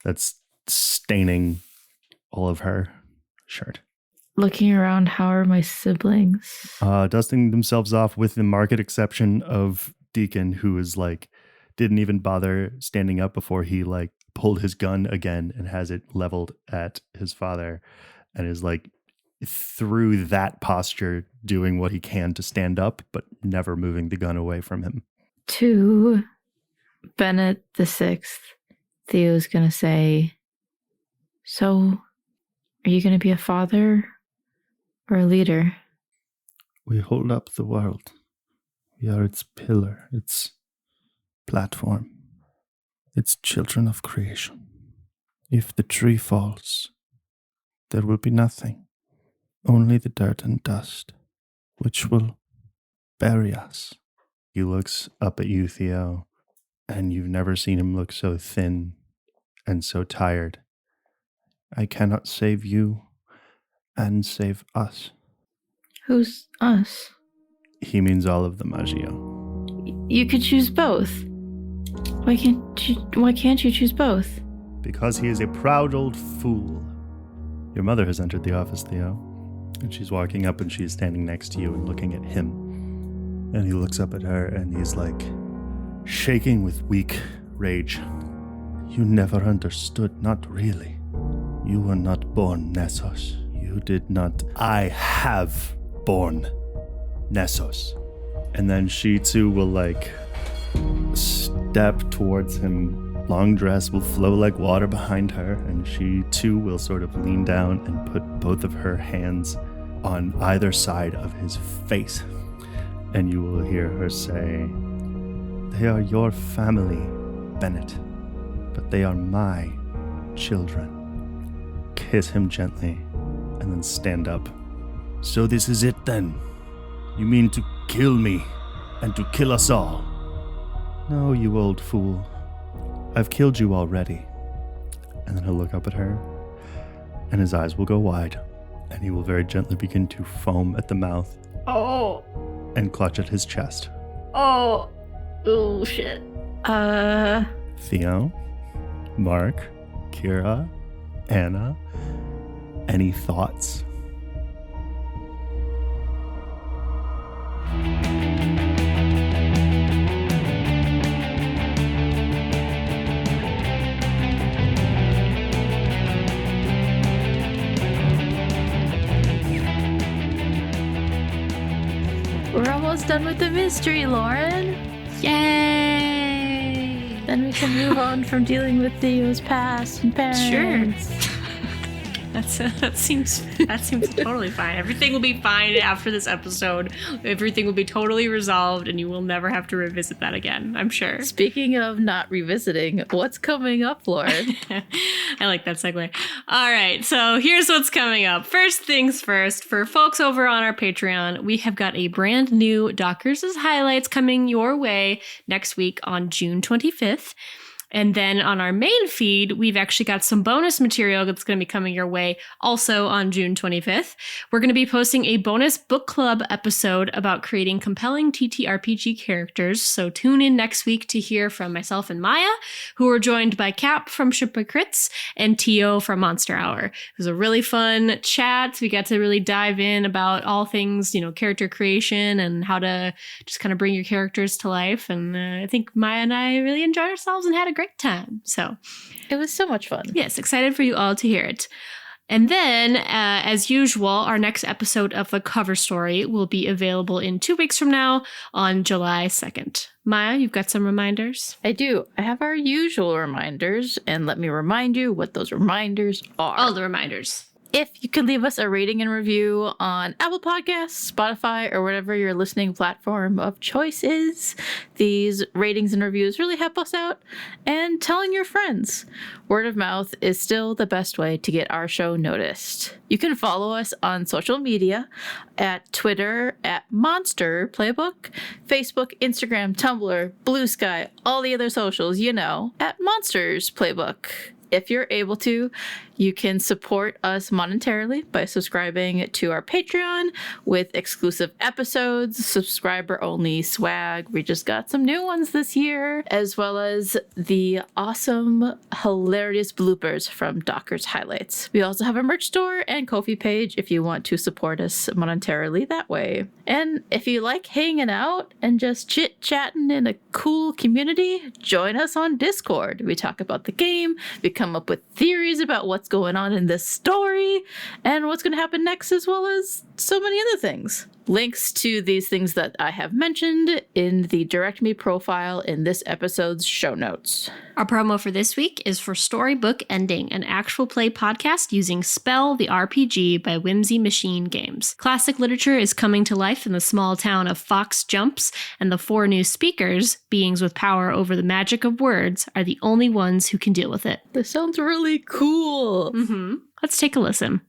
That's staining all of her shirt. Looking around, how are my siblings? Dusting themselves off, with the marked exception of Deacon, who is didn't even bother standing up before he pulled his gun again and has it leveled at his father, and is through that posture doing what he can to stand up, but never moving the gun away from him. To Bennett the Sixth, Theo's gonna say, "So, are you gonna be a father or a leader?" We hold up the world. We are its pillar, its platform, its children of creation. If the tree falls, there will be nothing, only the dirt and dust, which will bury us. He looks up at you, Theo, and you've never seen him look so thin and so tired. I cannot save you and save us. Who's us? He means all of the Maggio. You could choose both. Why can't you choose both? Because he is a proud old fool. Your mother has entered the office, Theo, and she's walking up and she is standing next to you and looking at him. And he looks up at her and he's shaking with weak rage. You never understood, not really. You were not born Nessos. You did not. I have born Nessos. And then she too will step towards him. Long dress will flow like water behind her, and she too will sort of lean down and put both of her hands on either side of his face. And you will hear her say, "They are your family, Bennett. but they are my children. Kiss him gently, and then stand up. So this is it then? You mean to kill me, and to kill us all? No, you old fool. I've killed you already. And then he'll look up at her, and his eyes will go wide, and he will very gently begin to foam at the mouth. Oh. And clutch at his chest. Oh. Oh, shit. Theo, Mark, Kira, Anna, any thoughts? We're almost done with the mystery, Lauren. Yay! Then we can move on from dealing with Theo's past and parents. Sure. That seems totally fine. Everything will be fine after this episode. Everything will be totally resolved, and you will never have to revisit that again, I'm sure. Speaking of not revisiting, what's coming up, Lauren? I like that segue. All right, so here's what's coming up. First things first, for folks over on our Patreon, we have got a brand new Dockers' Highlights coming your way next week on June 25th. And then on our main feed, we've actually got some bonus material that's going to be coming your way also on June 25th. We're going to be posting a bonus book club episode about creating compelling TTRPG characters. So tune in next week to hear from myself and Miah, who are joined by Cap from Shipwreck Crits and Theo from Monster Hour. It was a really fun chat. We got to really dive in about all things, character creation and how to just kind of bring your characters to life. And I think Miah and I really enjoyed ourselves and had a great time. So It was so much fun. yes, excited for you all to hear it. And then, as usual, our next episode of The Cover Story will be available in 2 weeks from now on July 2nd. Miah, you've got some reminders? I do. I have our usual reminders, and let me remind you what those reminders are. All the reminders. If you could leave us a rating and review on Apple Podcasts, Spotify, or whatever your listening platform of choice is, these ratings and reviews really help us out. And telling your friends. Word of mouth is still the best way to get our show noticed. You can follow us on social media at Twitter at Monster Playbook, Facebook, Instagram, Tumblr, Blue Sky, all the other socials, at Monsters Playbook. If you're able to, you can support us monetarily by subscribing to our Patreon with exclusive episodes, subscriber-only swag. We just got some new ones this year, as well as the awesome, hilarious bloopers from Dockers Highlights. We also have a merch store and Ko-fi page if you want to support us monetarily that way. And if you like hanging out and just chit-chatting in a cool community, join us on Discord. We talk about the game, we come up with theories about what's going on in this story and what's going to happen next, as well as so many other things. Links to these things that I have mentioned in the Direct Me profile in this episode's show notes. Our promo for this week is for Storybook Ending, an actual play podcast using Spell the RPG by Whimsy Machine Games. Classic literature is coming to life in the small town of Fox Jumps, and the 4 new speakers, beings with power over the magic of words, are the only ones who can deal with it. This sounds really cool. Let's take a listen.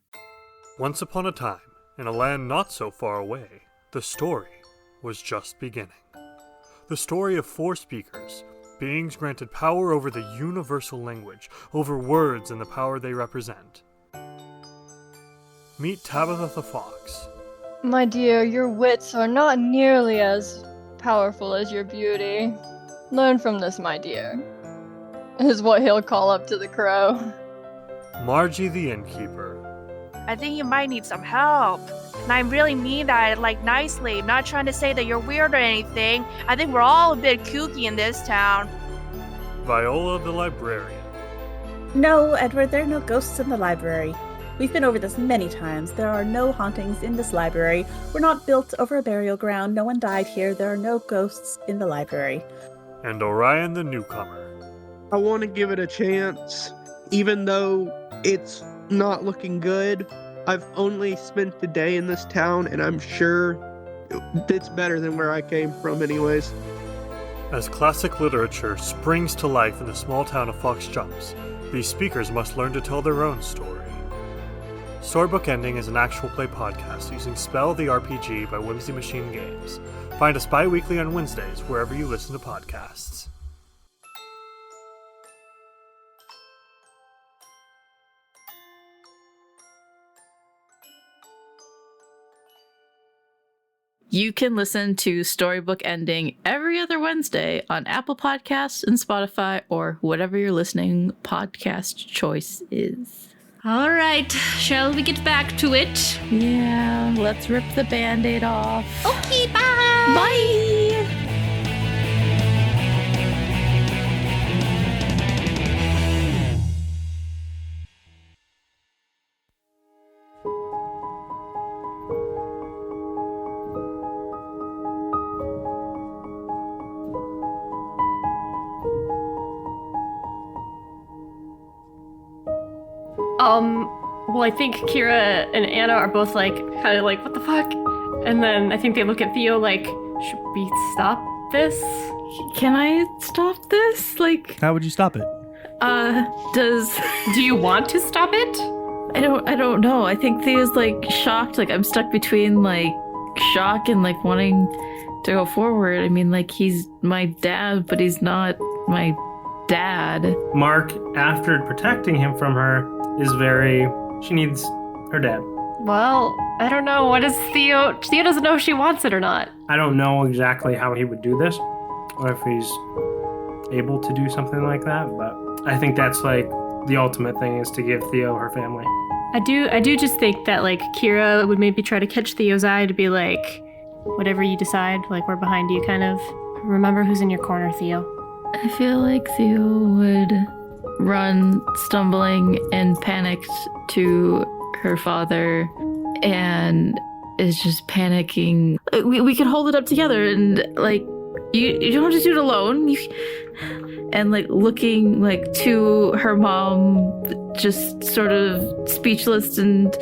Once upon a time, in a land not so far away, the story was just beginning. The story of 4 speakers, beings granted power over the universal language, over words and the power they represent. Meet Tabitha the Fox. My dear, your wits are not nearly as powerful as your beauty. Learn from this, my dear, is what he'll call up to the crow. Margie the Innkeeper. I think you might need some help. And I really mean that, nicely. I'm not trying to say that you're weird or anything. I think we're all a bit kooky in this town. Viola the Librarian. No, Edward, there are no ghosts in the library. We've been over this many times. There are no hauntings in this library. We're not built over a burial ground. No one died here. There are no ghosts in the library. And Orion the Newcomer. I want to give it a chance, even though it's not looking good. I've only spent a day in this town, and I'm sure it's better than where I came from anyways. As classic literature springs to life in the small town of Fox Jumps, these speakers must learn to tell their own story. Storybook Ending is an actual play podcast using Spell the RPG by Whimsy Machine Games. Find us bi-weekly on Wednesdays wherever you listen to podcasts. You can listen to Storybook Ending every other Wednesday on Apple Podcasts and Spotify or whatever your listening podcast choice is. All right, shall we get back to it? Yeah, let's rip the Band-Aid off. Okay, bye! Bye! Well, I think Kira and Anna are both like, kind of like, what the fuck? And then I think they look at Theo like, should we stop this? Can I stop this? Like, How would you stop it? Do you want to stop it? I don't know. I think Theo's like shocked. Like, I'm stuck between like shock and like wanting to go forward. I mean, like, he's my dad, but he's not my dad. Mark, after protecting him from her, is she needs her dad. Well, I don't know. What is Theo? Theo doesn't know if she wants it or not. I don't know exactly how he would do this, or if he's able to do something like that, but I think that's like the ultimate thing is to give Theo her family. I do just think that like Kira would maybe try to catch Theo's eye to be like, whatever you decide, like we're behind you kind of. Remember who's in your corner, Theo. I feel like Theo would run stumbling and panicked to her father and is just panicking. We could hold it up together and like you don't have to do it alone. And like looking like to her mom, just sort of speechless and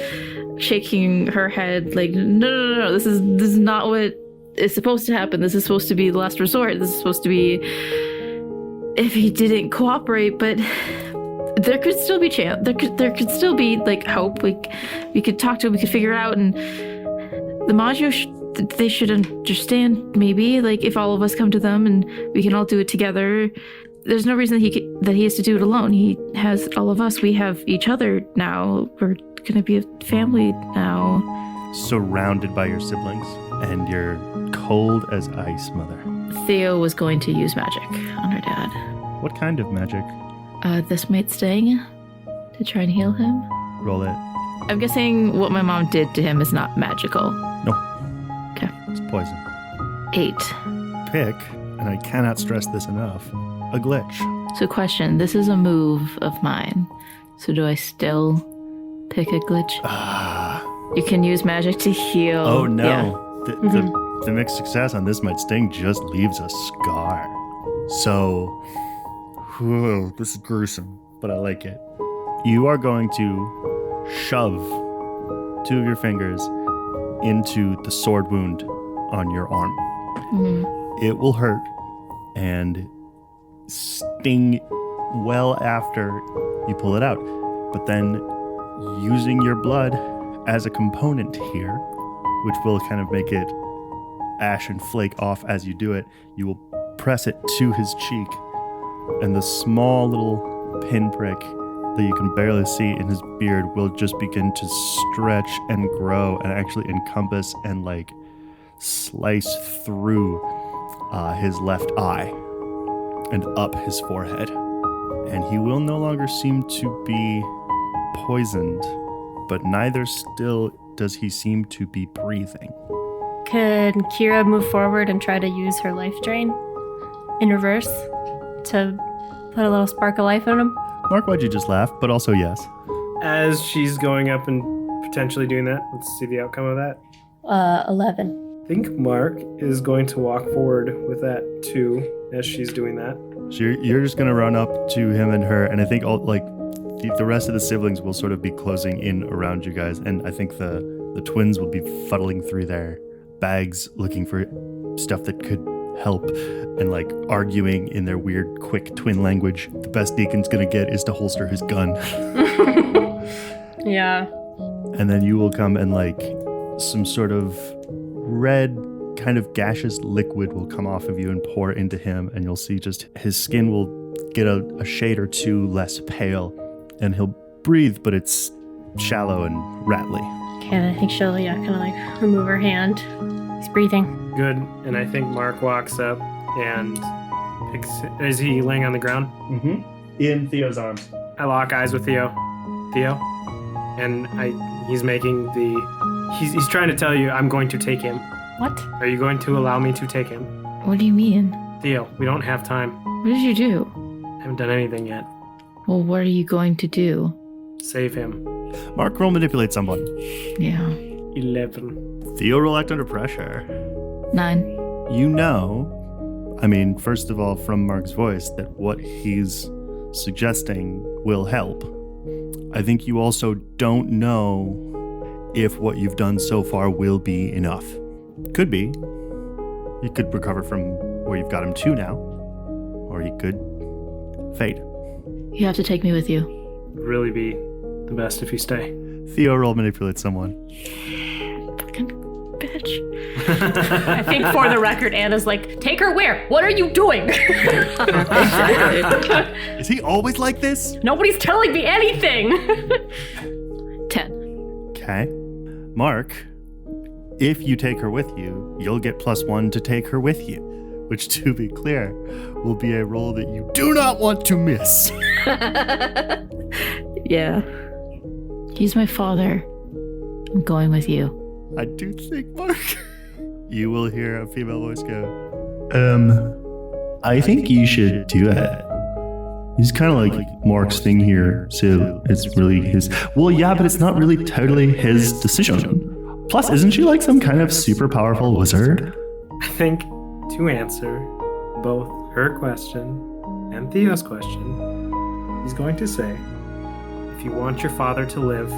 shaking her head like no, this is not what is supposed to happen. This is supposed to be the last resort. This is supposed to be if he didn't cooperate, but there could still be chance. There could still be like hope. We could talk to him. We could figure it out. And the Maggio, they should understand. Maybe like if all of us come to them and we can all do it together. There's no reason that he has to do it alone. He has all of us. We have each other now. We're gonna be a family now. Surrounded by your siblings and your cold as ice mother. Theo was going to use magic on her dad. What kind of magic? This might sting to try and heal him. Roll it. I'm guessing what my mom did to him is not magical. No. Okay. It's poison. 8. Pick, and I cannot stress this enough, a glitch. So question, this is a move of mine. So do I still pick a glitch? You can use magic to heal. Oh no. Yeah. The mixed success on this might sting just leaves a scar. So, this is gruesome, but I like it. You are going to shove 2 of your fingers into the sword wound on your arm. Mm-hmm. It will hurt and sting well after you pull it out. But then using your blood as a component here, which will kind of make it ash and flake off as you do it, you will press it to his cheek, and the small little pinprick that you can barely see in his beard will just begin to stretch and grow and actually encompass and like slice through his left eye and up his forehead. And he will no longer seem to be poisoned, but neither still does he seem to be breathing. Could Kira move forward and try to use her life drain in reverse to put a little spark of life in him? Mark, why'd you just laugh? But also yes. As she's going up and potentially doing that, let's see the outcome of that. 11. I think Mark is going to walk forward with that too, as she's doing that. So you're just going to run up to him and her, and I think all like the rest of the siblings will sort of be closing in around you guys, and I think the twins will be fuddling through their bags looking for stuff that could help and like arguing in their weird, quick twin language. The best Deacon's gonna get is to holster his gun. Yeah. And then you will come and like some sort of red kind of gaseous liquid will come off of you and pour into him, and you'll see just his skin will get a shade or two less pale, and he'll breathe, but it's shallow and rattly. Okay, and I think she'll, kind of like remove her hand. He's breathing. Good. And I think Mark walks up and is he laying on the ground? Mm-hmm. In Theo's arms. I lock eyes with Theo. Theo? And he's making he's trying to tell you I'm going to take him. What? Are you going to allow me to take him? What do you mean? Theo, we don't have time. What did you do? I haven't done anything yet. Well, what are you going to do? Save him. Mark, roll manipulate someone. Yeah. 11. Theo, roll act under pressure. 9. You know, first of all, from Mark's voice, that what he's suggesting will help. I think you also don't know if what you've done so far will be enough. Could be. You could recover from where you've got him to now. Or he could fade. You have to take me with you. It'd really be the best if you stay. Theo, roll manipulate someone. Fucking bitch. I think for the record, Anna's like, take her where? What are you doing? Is he always like this? Nobody's telling me anything. 10. Okay. Mark, if you take her with you, you'll get +1 to take her with you, which, to be clear, will be a roll that you do not want to miss. Yeah. He's my father. I'm going with you. I do think, Mark. You will hear a female voice go, I think you should do it. He's kind of like Mark's thing here, so it's really his. Well, yeah, but it's not really totally his decision. Plus, isn't she like some kind of super powerful wizard? I think to answer both her question and Theo's question, he's going to say, if you want your father to live,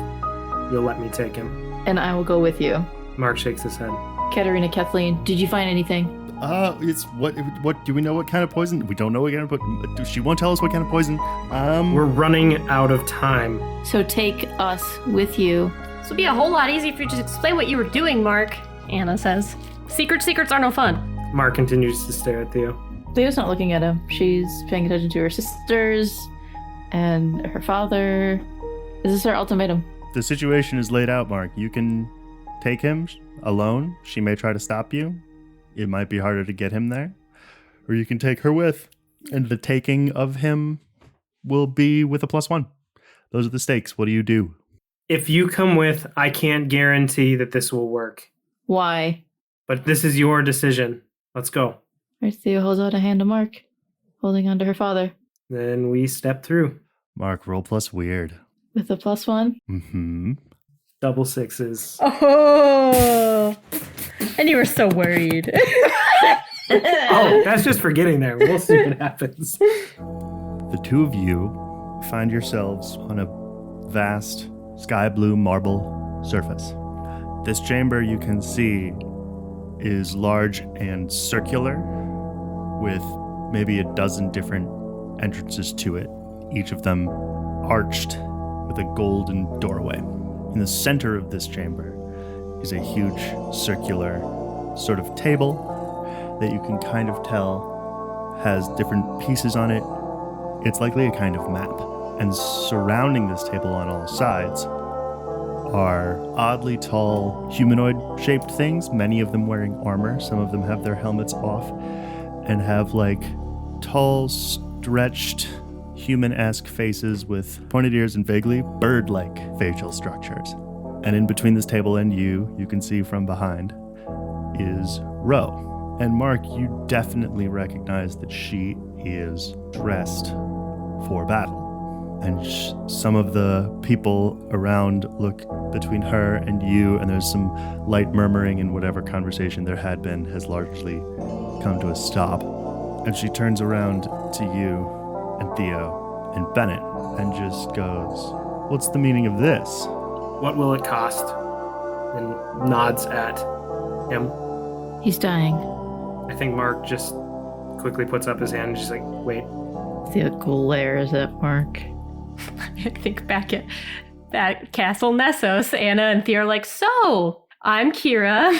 you'll let me take him. And I will go with you. Mark shakes his head. Katerina, Kathleen, did you find anything? It's what do we know what kind of poison? We don't know what kind of poison. She won't tell us what kind of poison. We're running out of time. So take us with you. This would be a whole lot easier if you just explain what you were doing, Mark, Anna says. Secrets are no fun. Mark continues to stare at Theo. Theo's not looking at him. She's paying attention to her sisters and her father. Is this her ultimatum? The situation is laid out, Mark. You can take him alone. She may try to stop you. It might be harder to get him there. Or you can take her with. And the taking of him will be with a +1. Those are the stakes. What do you do? If you come with, I can't guarantee that this will work. Why? But this is your decision. Let's go. Right, Theo holds out a hand to Mark, holding on to her father. Then we step through. Mark, roll plus weird. With a +1? Mm-hmm. Double 6s. Oh, and you were so worried. Oh, that's just for getting there. We'll see what happens. The two of you find yourselves on a vast sky blue marble surface. This chamber, you can see, is large and circular, with maybe a dozen different entrances to it, each of them arched with a golden doorway. In the center of this chamber is a huge circular sort of table that you can kind of tell has different pieces on it. It's likely a kind of map. And surrounding this table on all sides are oddly tall humanoid-shaped things, many of them wearing armor. Some of them have their helmets off and have like tall, stretched, human-esque faces with pointed ears and vaguely bird-like facial structures. And in between this table and you can see from behind, is Ro. And Mark, you definitely recognize that she is dressed for battle. And some of the people around look between her and you, and there's some light murmuring, and whatever conversation there had been has largely come to a stop. And she turns around to you and Theo and Bennett and just goes, "What's the meaning of this?" What will it cost? And nods at him. He's dying. I think Mark just quickly puts up his hand and just like, wait. Theo glares at Mark. I think back at that Castle Nessos, Anna and Theo are like, so, I'm Kira.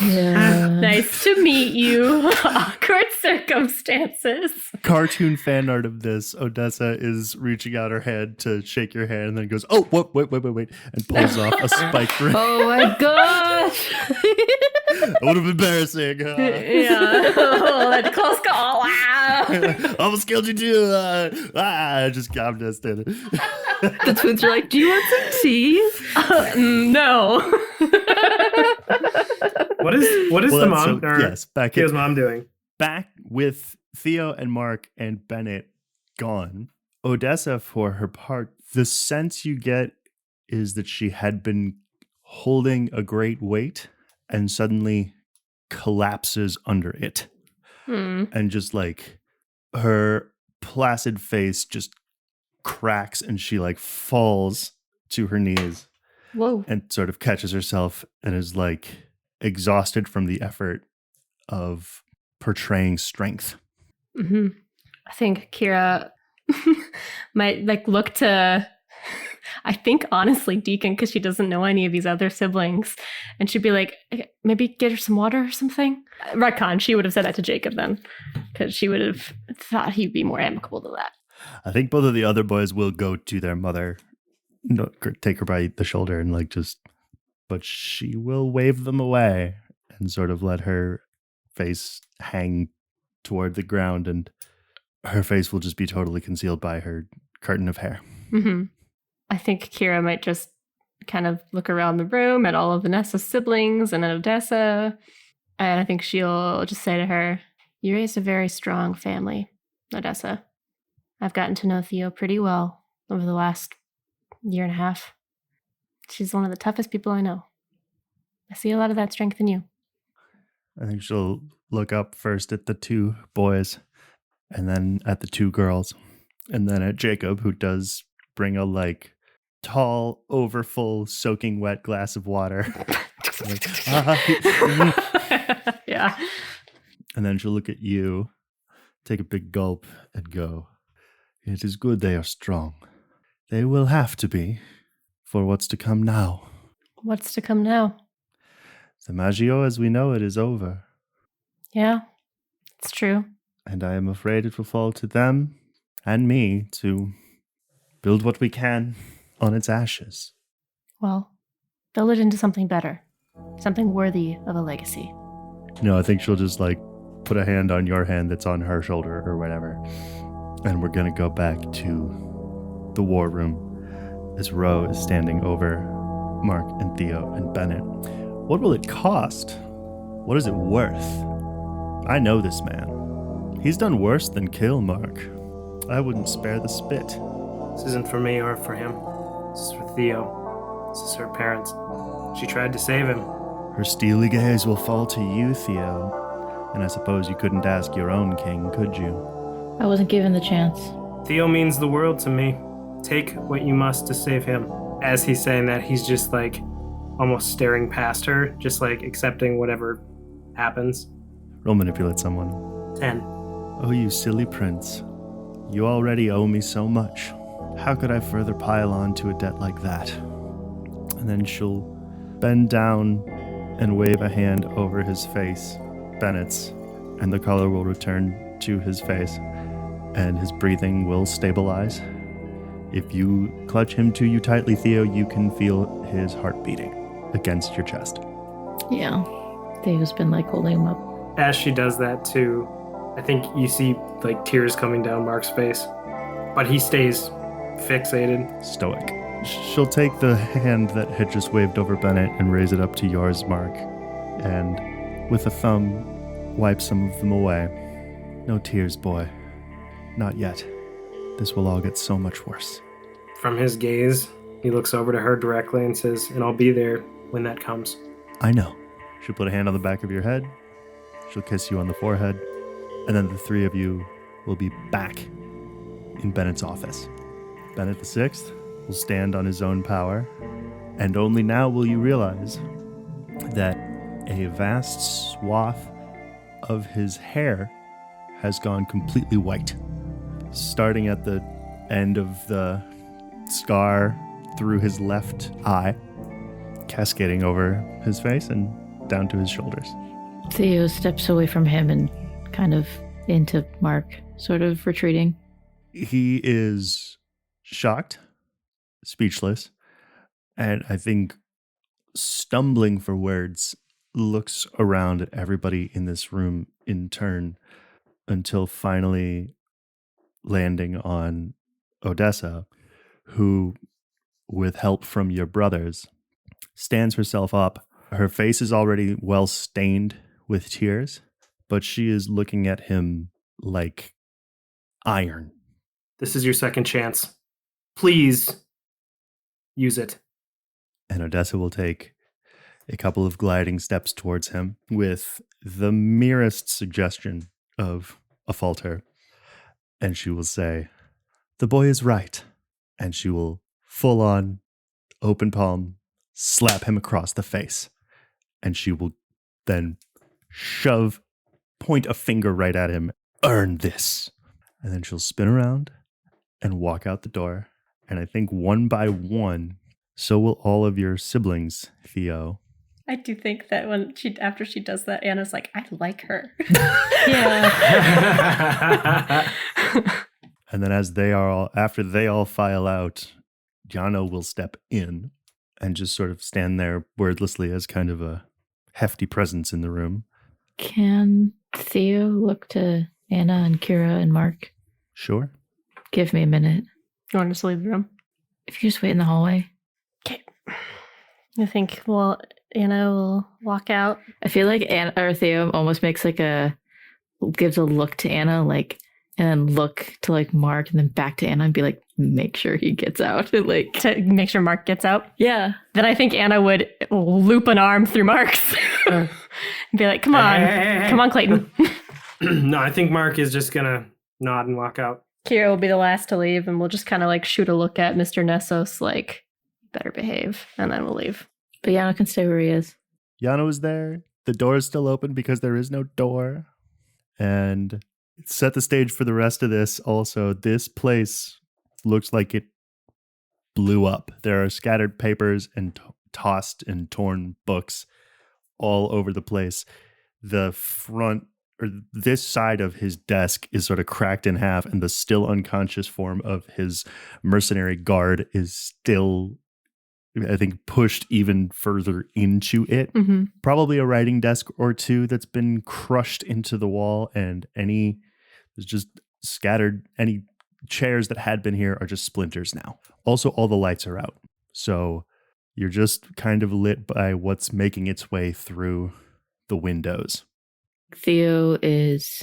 Yeah. Nice to meet you. Awkward circumstances. Cartoon fan art of this, Odessa is reaching out her hand to shake your hand and then goes, oh, wait, and pulls off a spiked ring. Oh my gosh! It would have been embarrassing. Yeah. Oh, that close call. Wow. Almost killed you too. I'm just standing. The twins are like, do you want some tea? No. What is the mom? Yes, Theo's mom doing? Back with Theo and Mark and Bennett gone. Odessa, for her part, the sense you get is that she had been holding a great weight and suddenly collapses under it. And just like her placid face just cracks and she like falls to her knees. Whoa. And sort of catches herself and is like exhausted from the effort of portraying strength. Mm-hmm. I think Kira might like look to, I think honestly Deacon, because she doesn't know any of these other siblings, and she'd be like, maybe get her some water or something. Retcon, she would have said that to Jacob then, because she would have thought he'd be more amicable to that. I think both of the other boys will go to their mother, take her by the shoulder and like just, but she will wave them away and sort of let her face hang toward the ground, and her face will just be totally concealed by her curtain of hair. Mm-hmm. I think Kira might just kind of look around the room at all of the Nessos siblings and at Odessa, and I think she'll just say to her, you raised a very strong family, Odessa. I've gotten to know Theo pretty well over the last year and a half. She's one of the toughest people I know. I see a lot of that strength in you. I think she'll look up first at the two boys and then at the two girls and then at Jacob, who does bring a like tall, overfull, soaking wet glass of water. Yeah. And then she'll look at you, take a big gulp and go, it is good they are strong. They will have to be for what's to come now. What's to come now? The Maggio as we know it is over. Yeah, it's true. And I am afraid it will fall to them and me to build what we can on its ashes. Well, build it into something better. Something worthy of a legacy. No, I think she'll just like put a hand on your hand that's on her shoulder or whatever. And we're going to go back to the war room as Ro is standing over Mark and Theo and Bennett. What will it cost? What is it worth? I know this man. He's done worse than kill Mark. I wouldn't spare the spit. This isn't for me or for him. This is for Theo. This is her parents. She tried to save him. Her steely gaze will fall to you, Theo. And I suppose you couldn't ask your own king, could you? I wasn't given the chance. Theo means the world to me. Take what you must to save him. As he's saying that, he's just like almost staring past her, just like accepting whatever happens. Roll manipulate someone. 10. Oh, you silly prince. You already owe me so much. How could I further pile on to a debt like that? And then she'll bend down and wave a hand over his face, Bennett's, and the color will return to his face, and his breathing will stabilize. If you clutch him to you tightly, Theo, you can feel his heart beating against your chest. Yeah. Theo's been like holding him up. As she does that too, I think you see like tears coming down Mark's face, but he stays fixated. Stoic. She'll take the hand that had just waved over Bennett and raise it up to yours, Mark, and with a thumb, wipe some of them away. No tears, boy. Not yet. This will all get so much worse. From his gaze, he looks over to her directly and says, and I'll be there when that comes. I know. She'll put a hand on the back of your head. She'll kiss you on the forehead. And then the three of you will be back in Bennett's office. Bennett the Sixth will stand on his own power. And only now will you realize that a vast swath of his hair has gone completely white, starting at the end of the scar through his left eye, cascading over his face and down to his shoulders. Theo steps away from him and kind of into Mark, sort of retreating. He is shocked, speechless, and I think stumbling for words, looks around at everybody in this room in turn until finally landing on Odessa, who, with help from your brothers, stands herself up. Her face is already well stained with tears, but she is looking at him like iron. This is your second chance. Please use it. And Odessa will take a couple of gliding steps towards him with the merest suggestion of a falter. And she will say, "The boy is right." And she will full on open palm slap him across the face. And she will then point a finger right at him. "Earn this." And then she'll spin around and walk out the door. And I think one by one, so will all of your siblings, Theo. I do think that after she does that, Anna's like, I like her. Yeah. And then after they all file out, Yano will step in and just sort of stand there wordlessly as kind of a hefty presence in the room. Can Theo look to Anna and Kira and Mark? Sure. Give me a minute. You want us to leave the room? If you just wait in the hallway. Okay. I think, Anna will walk out. I feel like Anna or Theo almost gives a look to Anna, like, and then look to like Mark and then back to Anna and be like, make sure he gets out. Like, to make sure Mark gets out? Yeah. Then I think Anna would loop an arm through Mark's and be like, come on. Hey. Come on, Clayton. No, I think Mark is just gonna nod and walk out. Kira will be the last to leave, and we'll just kind of like shoot a look at Mr. Nessos, like, better behave, and then we'll leave. But Yano can stay where he is. Yano is there. The door is still open because there is no door. And set the stage for the rest of this. Also, this place looks like it blew up. There are scattered papers and tossed and torn books all over the place. The front, or this side of his desk, is sort of cracked in half, and the still unconscious form of his mercenary guard is still, I think, pushed even further into it. Mm-hmm. Probably a writing desk or two that's been crushed into the wall, and there's just scattered, any chairs that had been here are just splinters now. Also, all the lights are out. So you're just kind of lit by what's making its way through the windows. Theo is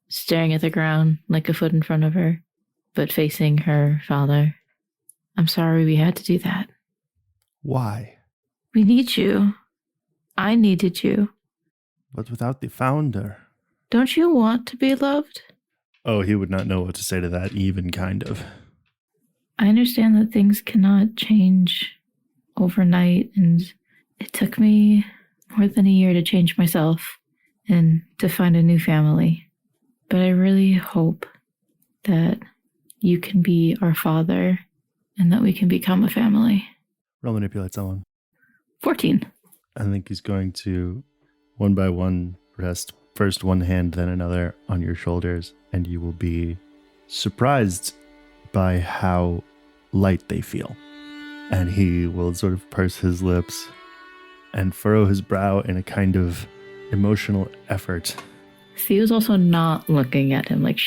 staring at the ground like a foot in front of her, but facing her father. I'm sorry we had to do that. Why? We need you. I needed you. But without the founder. Don't you want to be loved? Oh, he would not know what to say to that, even kind of. I understand that things cannot change overnight, and it took me more than a year to change myself and to find a new family. But I really hope that you can be our father and that we can become a family. Roll manipulate someone. 14. I think he's going to, one by one, rest first one hand, then another on your shoulders, and you will be surprised by how light they feel. And he will sort of purse his lips and furrow his brow in a kind of emotional effort. Theo's also not looking at him, like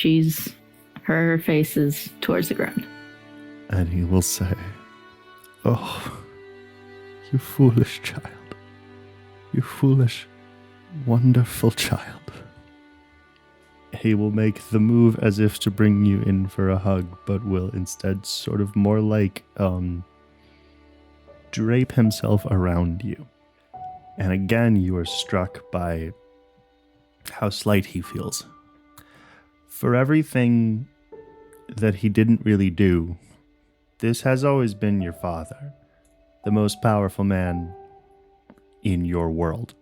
her face is towards the ground. And he will say, "Oh, you foolish child. You foolish, wonderful child." He will make the move as if to bring you in for a hug, but will instead sort of more like drape himself around you. And again, you are struck by how slight he feels. For everything that he didn't really do, this has always been your father, the most powerful man in your world.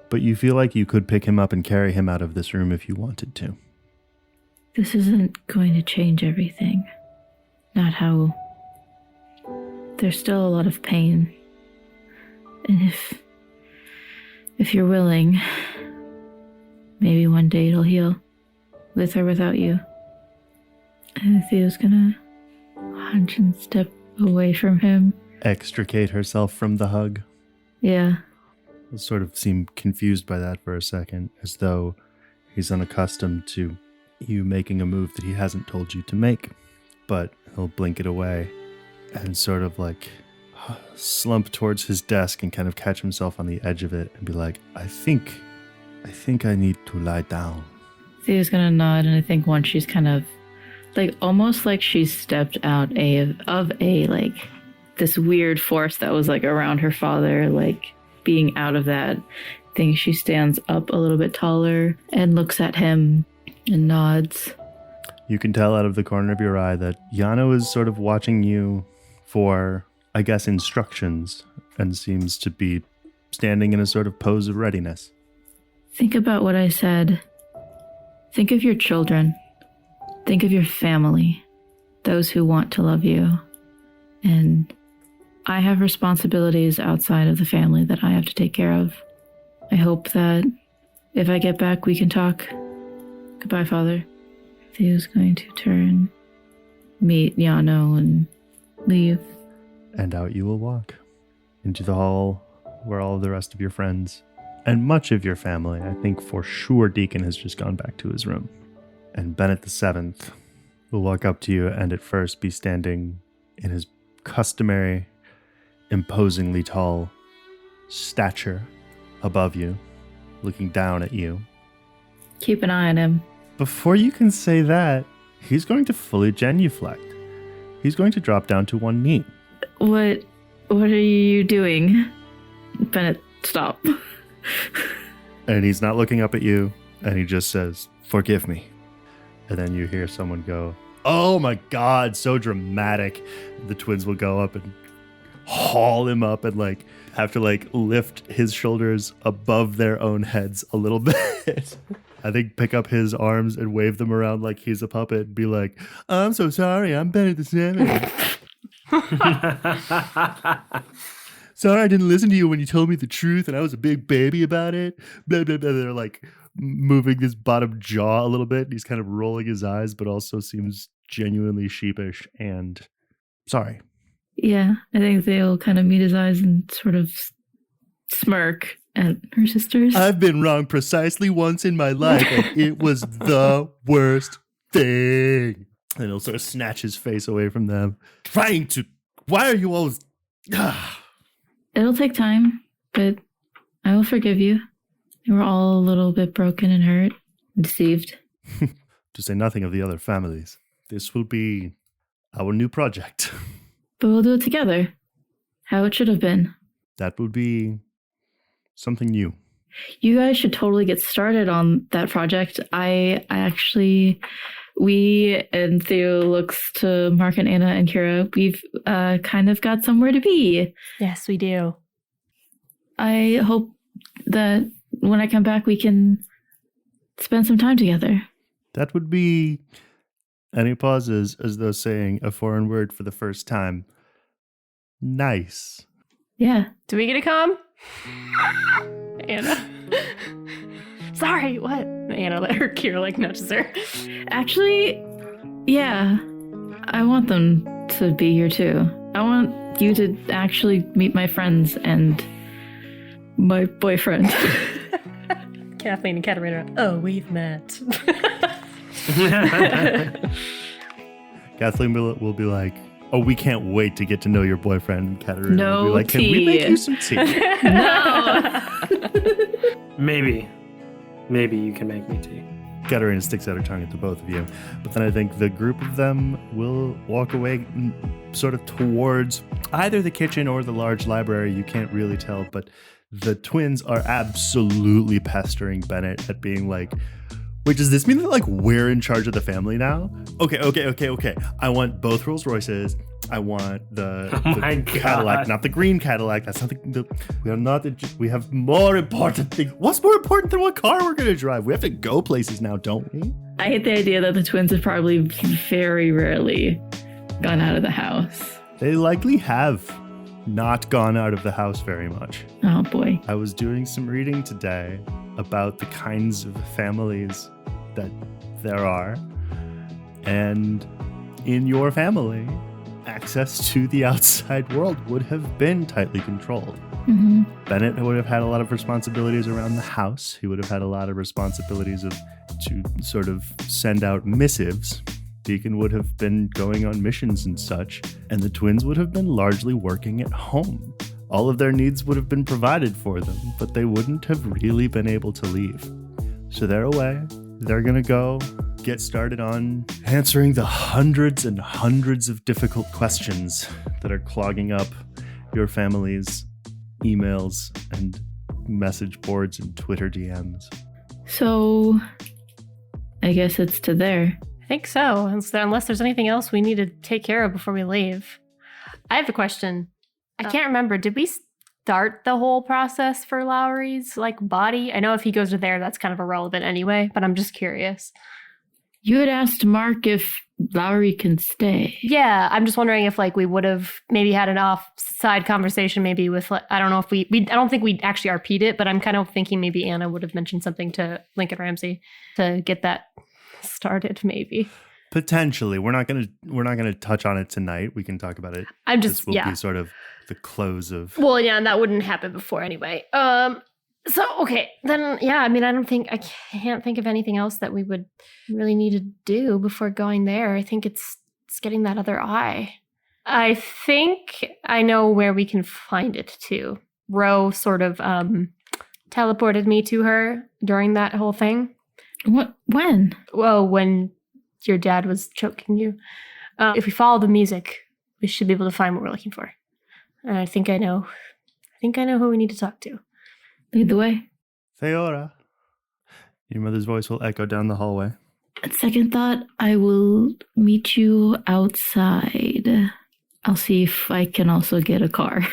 but you feel like you could pick him up and carry him out of this room if you wanted to. This isn't going to change everything. Not how... There's still a lot of pain. And if you're willing, maybe one day it'll heal. With or without you. And Theo's gonna hunch and step away from him. Extricate herself from the hug. Yeah. He'll sort of seem confused by that for a second, as though he's unaccustomed to you making a move that he hasn't told you to make. But he'll blink it away and sort of like slump towards his desk and kind of catch himself on the edge of it and be like, I think I need to lie down. Theo's gonna nod, and I think once she's kind of like almost like she's stepped out of like this weird force that was like around her father, like being out of that thing, she stands up a little bit taller and looks at him and nods. You can tell out of the corner of your eye that Yano is sort of watching you for, I guess, instructions, and seems to be standing in a sort of pose of readiness. Think about what I said. Think of your children. Think of your family, those who want to love you. And I have responsibilities outside of the family that I have to take care of. I hope that if I get back, we can talk. Goodbye, Father. Theo's going to turn, meet Yano, and leave. And out you will walk into the hall where all of the rest of your friends and much of your family, I think for sure Deacon has just gone back to his room. And Bennett the Seventh will walk up to you and at first be standing in his customary, imposingly tall stature above you, looking down at you. Keep an eye on him. Before you can say that, he's going to fully genuflect. He's going to drop down to one knee. What are you doing? Bennett, stop. And he's not looking up at you, and he just says, forgive me. And then you hear someone go, oh my God, so dramatic. The twins will go up and haul him up and like have to like lift his shoulders above their own heads a little bit. I think pick up his arms and wave them around like he's a puppet and be like, I'm so sorry, I'm Bennett the Seventh. Sorry I didn't listen to you when you told me the truth and I was a big baby about it. Blah, blah, blah. They're like moving his bottom jaw a little bit. He's kind of rolling his eyes, but also seems genuinely sheepish and sorry. Yeah, I think they'll kind of meet his eyes and sort of smirk at her sisters. I've been wrong precisely once in my life, and it was the worst thing. And he'll sort of snatch his face away from them. Why are you always... It'll take time, but I will forgive you. We're all a little bit broken and hurt and deceived. To say nothing of the other families. This will be our new project. But we'll do it together. How it should have been. That would be something new. You guys should totally get started on that project. We and Theo looks to Mark and Anna and Kira. We've kind of got somewhere to be. Yes, we do. I hope that when I come back, we can spend some time together. That would be... And he pauses as though saying a foreign word for the first time. Nice. Yeah. Do we get to come? Anna. Sorry, what? Anna let her Kira like nudges her. Actually, yeah. I want them to be here too. I want you to actually meet my friends and my boyfriend. Kathleen and Katerina. Oh, we've met. Kathleen will be like, oh, we can't wait to get to know your boyfriend. And Katerina No will be like, tea. can we make you some tea? No. Maybe you can make me tea. Katerina sticks out her tongue at the both of you. But then I think the group of them will walk away sort of towards either the kitchen or the large library. You can't really tell, but the twins are absolutely pestering Bennett at being like, wait, does this mean that like we're in charge of the family now? Okay. I want both Rolls Royces I want the, Oh my Cadillac, God. not the green Cadillac. That's not we are not. We have more important things. What's more important than what car we're gonna drive? We have to go places now, don't we? I hate the idea that the twins have probably very rarely gone out of the house. They likely have not gone out of the house very much. Oh boy. I was doing some reading today about the kinds of families that there are, and in your family, access to the outside world would have been tightly controlled. Mm-hmm. Bennett would have had a lot of responsibilities around the house. He would have had a lot of responsibilities to sort of send out missives. Deacon would have been going on missions and such, and the twins would have been largely working at home. All of their needs would have been provided for them, but they wouldn't have really been able to leave. So they're away. They're gonna go get started on answering the hundreds and hundreds of difficult questions that are clogging up your family's emails and message boards and Twitter DMs. So, I guess it's to there. I think so, unless there's anything else we need to take care of before we leave. I have a question. I can't remember. Did we start the whole process for Lowry's body? I know if he goes to there, that's kind of irrelevant anyway, but I'm just curious. You had asked Mark if Lowry can stay. Yeah, I'm just wondering if we would have maybe had an offside conversation maybe with I don't know if we I don't think we actually RP'd it, but I'm kind of thinking maybe Anna would have mentioned something to Lincoln Ramsey to get that started maybe. Potentially. We're not gonna touch on it tonight. We can talk about it. I'm just This will be sort of the close of. Well, yeah, and that wouldn't happen before anyway. So okay, then yeah, I mean I can't think of anything else that we would really need to do before going there. I think it's getting that other eye. I think I know where we can find it too. Ro sort of teleported me to her during that whole thing. What? When? Well, when your dad was choking you. If we follow the music, we should be able to find what we're looking for. And I think I know who we need to talk to. Lead the way. Theora. Your mother's voice will echo down the hallway. At second thought, I will meet you outside. I'll see if I can also get a car.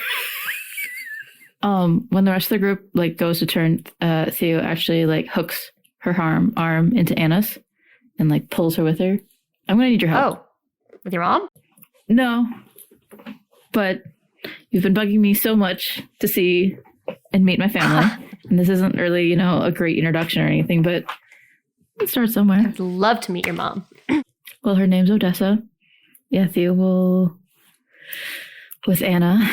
When the rest of the group goes to turn, Theo actually hooks her arm into Anna's and pulls her with her. I'm gonna need your help. Oh, with your mom? No, but you've been bugging me so much to see and meet my family, and this isn't really a great introduction or anything, but let's start somewhere. I'd love to meet your mom. Well, her name's Odessa. Yeah, Theo will, with Anna,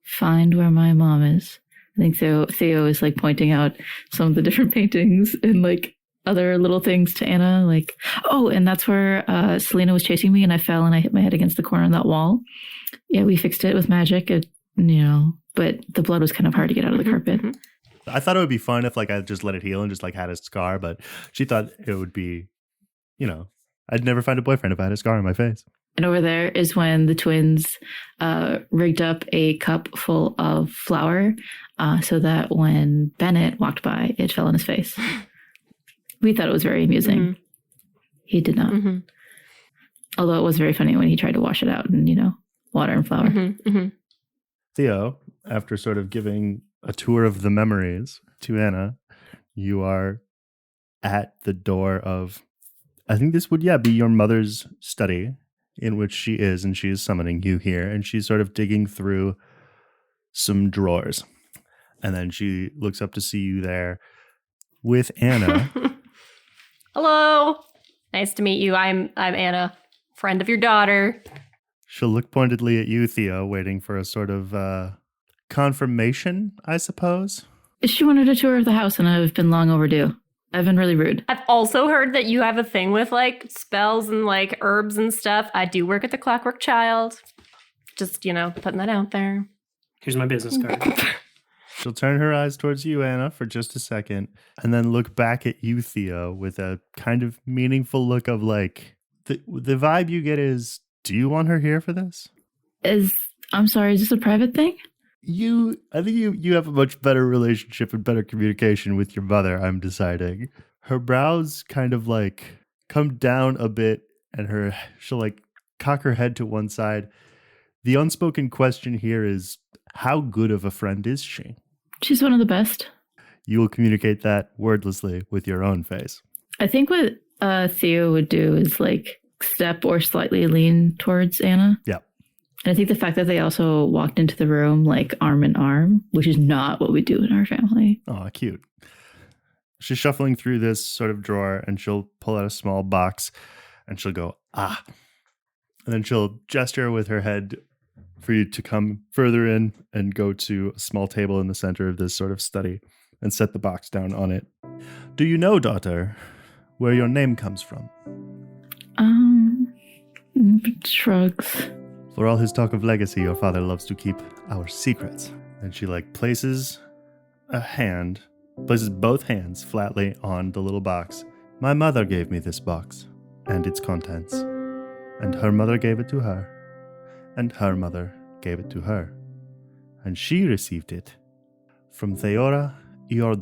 find where my mom is. I think Theo is pointing out some of the different paintings and other little things to Anna, oh, and that's where Selena was chasing me and I fell and I hit my head against the corner of that wall. Yeah, we fixed it with magic, but the blood was kind of hard to get out of the carpet. I thought it would be fun if I just let it heal and just had a scar, but she thought it would be, I'd never find a boyfriend if I had a scar on my face. And over there is when the twins rigged up a cup full of flour so that when Bennett walked by, it fell on his face. We thought it was very amusing. Mm-hmm. He did not. Mm-hmm. Although it was very funny when he tried to wash it out and, water and flour. Mm-hmm. Mm-hmm. Theo, after sort of giving a tour of the memories to Anna, you are at the door of, I think this would, be your mother's study in which she is, and she is summoning you here, and she's sort of digging through some drawers. And then she looks up to see you there with Anna. Hello. Nice to meet you. I'm Anna, friend of your daughter. She'll look pointedly at you, Theo, waiting for a sort of confirmation, I suppose. She wanted a tour of the house, and I've been long overdue. I've been really rude. I've also heard that you have a thing with spells and herbs and stuff. I do work at the Clockwork Child. Just, putting that out there. Here's my business card. She'll turn her eyes towards you, Anna, for just a second, and then look back at you, Theo, with a kind of meaningful look of the vibe you get is, do you want her here for this? I'm sorry, is this a private thing? I think you have a much better relationship and better communication with your mother, I'm deciding. Her brows kind of come down a bit, and she'll cock her head to one side. The unspoken question here is, how good of a friend is she? She's one of the best. You will communicate that wordlessly with your own face. I think what Theo would do is like step or slightly lean towards Anna. Yeah. And I think the fact that they also walked into the room like arm in arm, which is not what we do in our family. Oh, cute. She's shuffling through this sort of drawer and she'll pull out a small box and she'll go, ah. And then she'll gesture with her head for you to come further in and go to a small table in the center of this sort of study and set the box down on it. Do you know, daughter, where your name comes from? Shrugs. For all his talk of legacy, your father loves to keep our secrets. And she places both hands flatly on the little box. My mother gave me this box and its contents. And her mother gave it to her. And her mother gave it to her. And she received it from TCS, your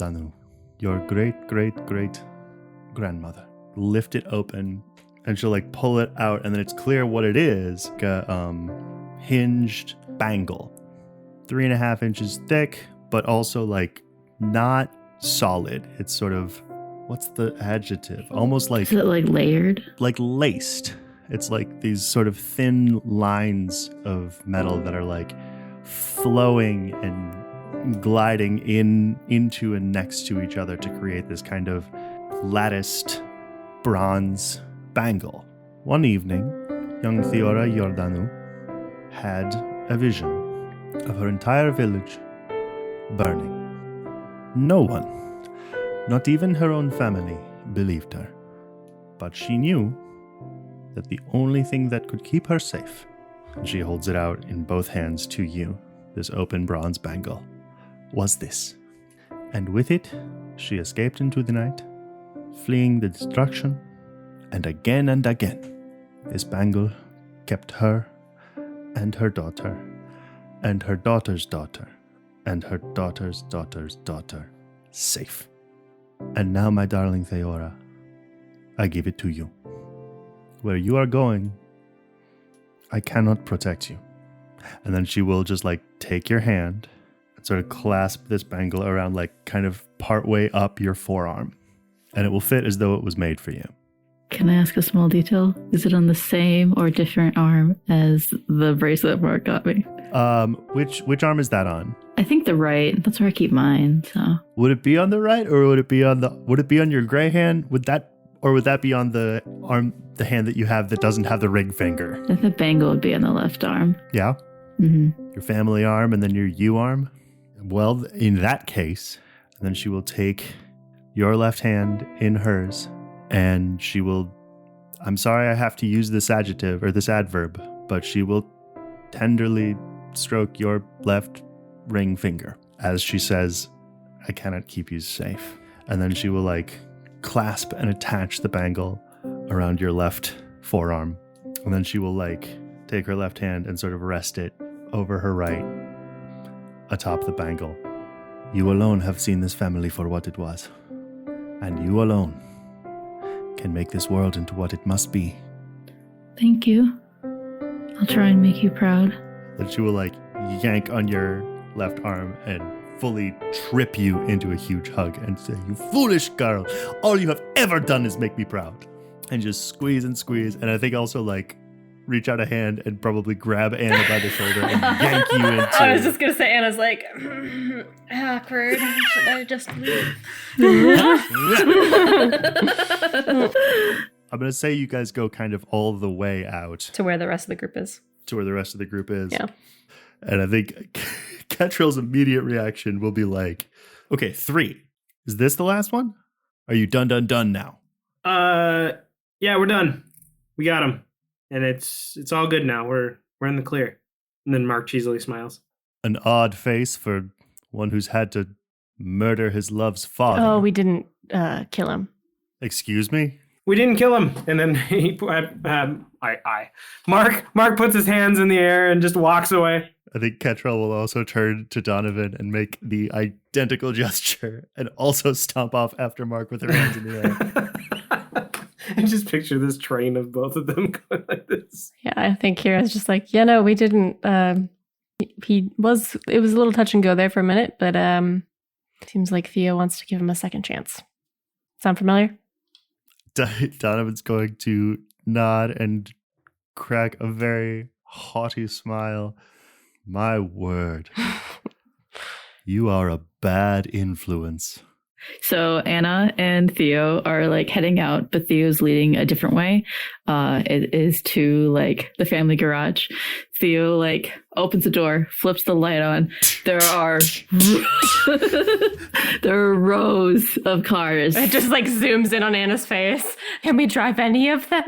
great-great-great-grandmother. Lift it open, and she'll pull it out, and then it's clear what it is. Like a hinged bangle. 3.5 inches thick, but also not solid. It's sort of, what's the adjective? Almost like... Is it layered? Like laced. It's like these sort of thin lines of metal that are flowing and gliding into and next to each other to create this kind of latticed bronze bangle. One evening, young TCS had a vision of her entire village burning. No one, not even her own family, believed her. But she knew that the only thing that could keep her safe, and she holds it out in both hands to you, this open bronze bangle, was this. And with it, she escaped into the night, fleeing the destruction, and again, this bangle kept her and her daughter, and her daughter's daughter, and her daughter's daughter's daughter safe. And now, my darling Theora, I give it to you. Where you are going, I cannot protect you. And then she will just take your hand and sort of clasp this bangle around kind of partway up your forearm. And it will fit as though it was made for you. Can I ask a small detail? Is it on the same or different arm as the bracelet Mark got me? Which arm is that on? I think the right. That's where I keep mine. So would it be on the right, or would it be on your gray hand? Would that be on the arm, the hand that you have that doesn't have the ring finger? The bangle would be on the left arm. Yeah? Mm-hmm. Your family arm and then your you arm? Well, in that case, then she will take your left hand in hers, and she will, I'm sorry I have to use this adjective or this adverb, but she will tenderly stroke your left ring finger as she says, I cannot keep you safe. And then she will clasp and attach the bangle around your left forearm. And then she will take her left hand and sort of rest it over her right atop the bangle. You alone have seen this family for what it was. And you alone can make this world into what it must be. Thank you. I'll try and make you proud. Then she will yank on your left arm and fully trip you into a huge hug and say, you foolish girl, all you have ever done is make me proud. And just squeeze and squeeze. And I think also reach out a hand and probably grab Anna by the shoulder and yank you into... I was just going to say, Anna's awkward. Should I just leave? I'm going to say you guys go kind of all the way out. To where the rest of the group is. Yeah. And I think Ketrel's immediate reaction will be okay, 3. Is this the last one? Are you done now? Yeah, we're done. We got him. And it's all good now. We're in the clear. And then Mark cheesily smiles. An odd face for one who's had to murder his love's father. Oh, we didn't kill him. Excuse me? We didn't kill him. And then Mark puts his hands in the air and just walks away. I think Ketrel will also turn to Donovan and make the identical gesture and also stomp off after Mark with her hands in the air. I just picture this train of both of them going like this. Yeah, I think Kira's just like, yeah, no, we didn't. It was a little touch and go there for a minute, but seems like Theo wants to give him a second chance. Sound familiar? Donovan's going to nod and crack a very haughty smile. My word. You are a bad influence. So Anna and Theo are like heading out, but Theo's leading a different way. It is to like the family garage. Theo like opens the door, flips the light on. There are rows of cars. It just like zooms in on Anna's face. Can we drive any of them?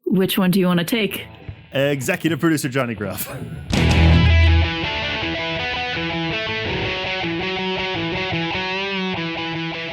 Which one do you want to take? Executive producer Jonny Grubb.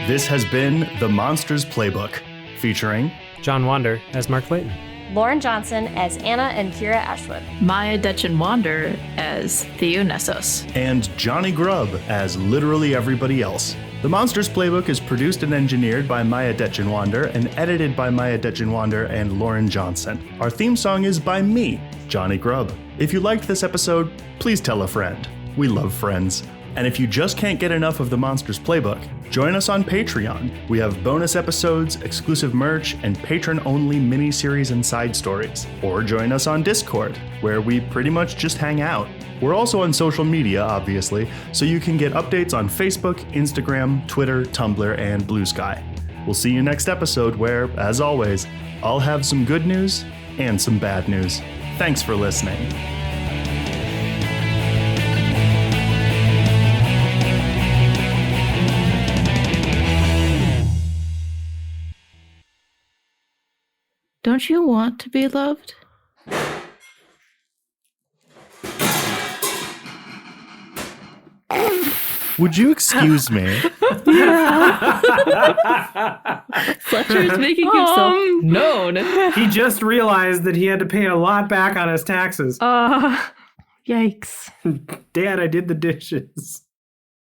This has been The Monsters Playbook, featuring Detjen-Wander as Mark Clayton. Lauren Johnson as Anna and Kira Ashwood. Miah Detjen-Wander as Theo Nessos. and Jonny Grubb as literally everybody else. The Monsters Playbook is produced and engineered by Miah Detjen-Wander and edited by Miah Detjen-Wander and Lauren Johnson. Our theme song is by me, Jonny Grubb. If you liked this episode, please tell a friend. We love friends. And if you just can't get enough of the Monsters Playbook, join us on Patreon. We have bonus episodes, exclusive merch, and patron-only mini-series and side stories. Or join us on Discord, where we pretty much just hang out. We're also on social media, obviously, so you can get updates on Facebook, Instagram, Twitter, Tumblr, and Blue Sky. We'll see you next episode where, as always, I'll have some good news and some bad news. Thanks for listening. Don't you want to be loved? Would you excuse me? Fletcher is making himself known. He just realized that he had to pay a lot back on his taxes. Yikes. Dad, I did the dishes.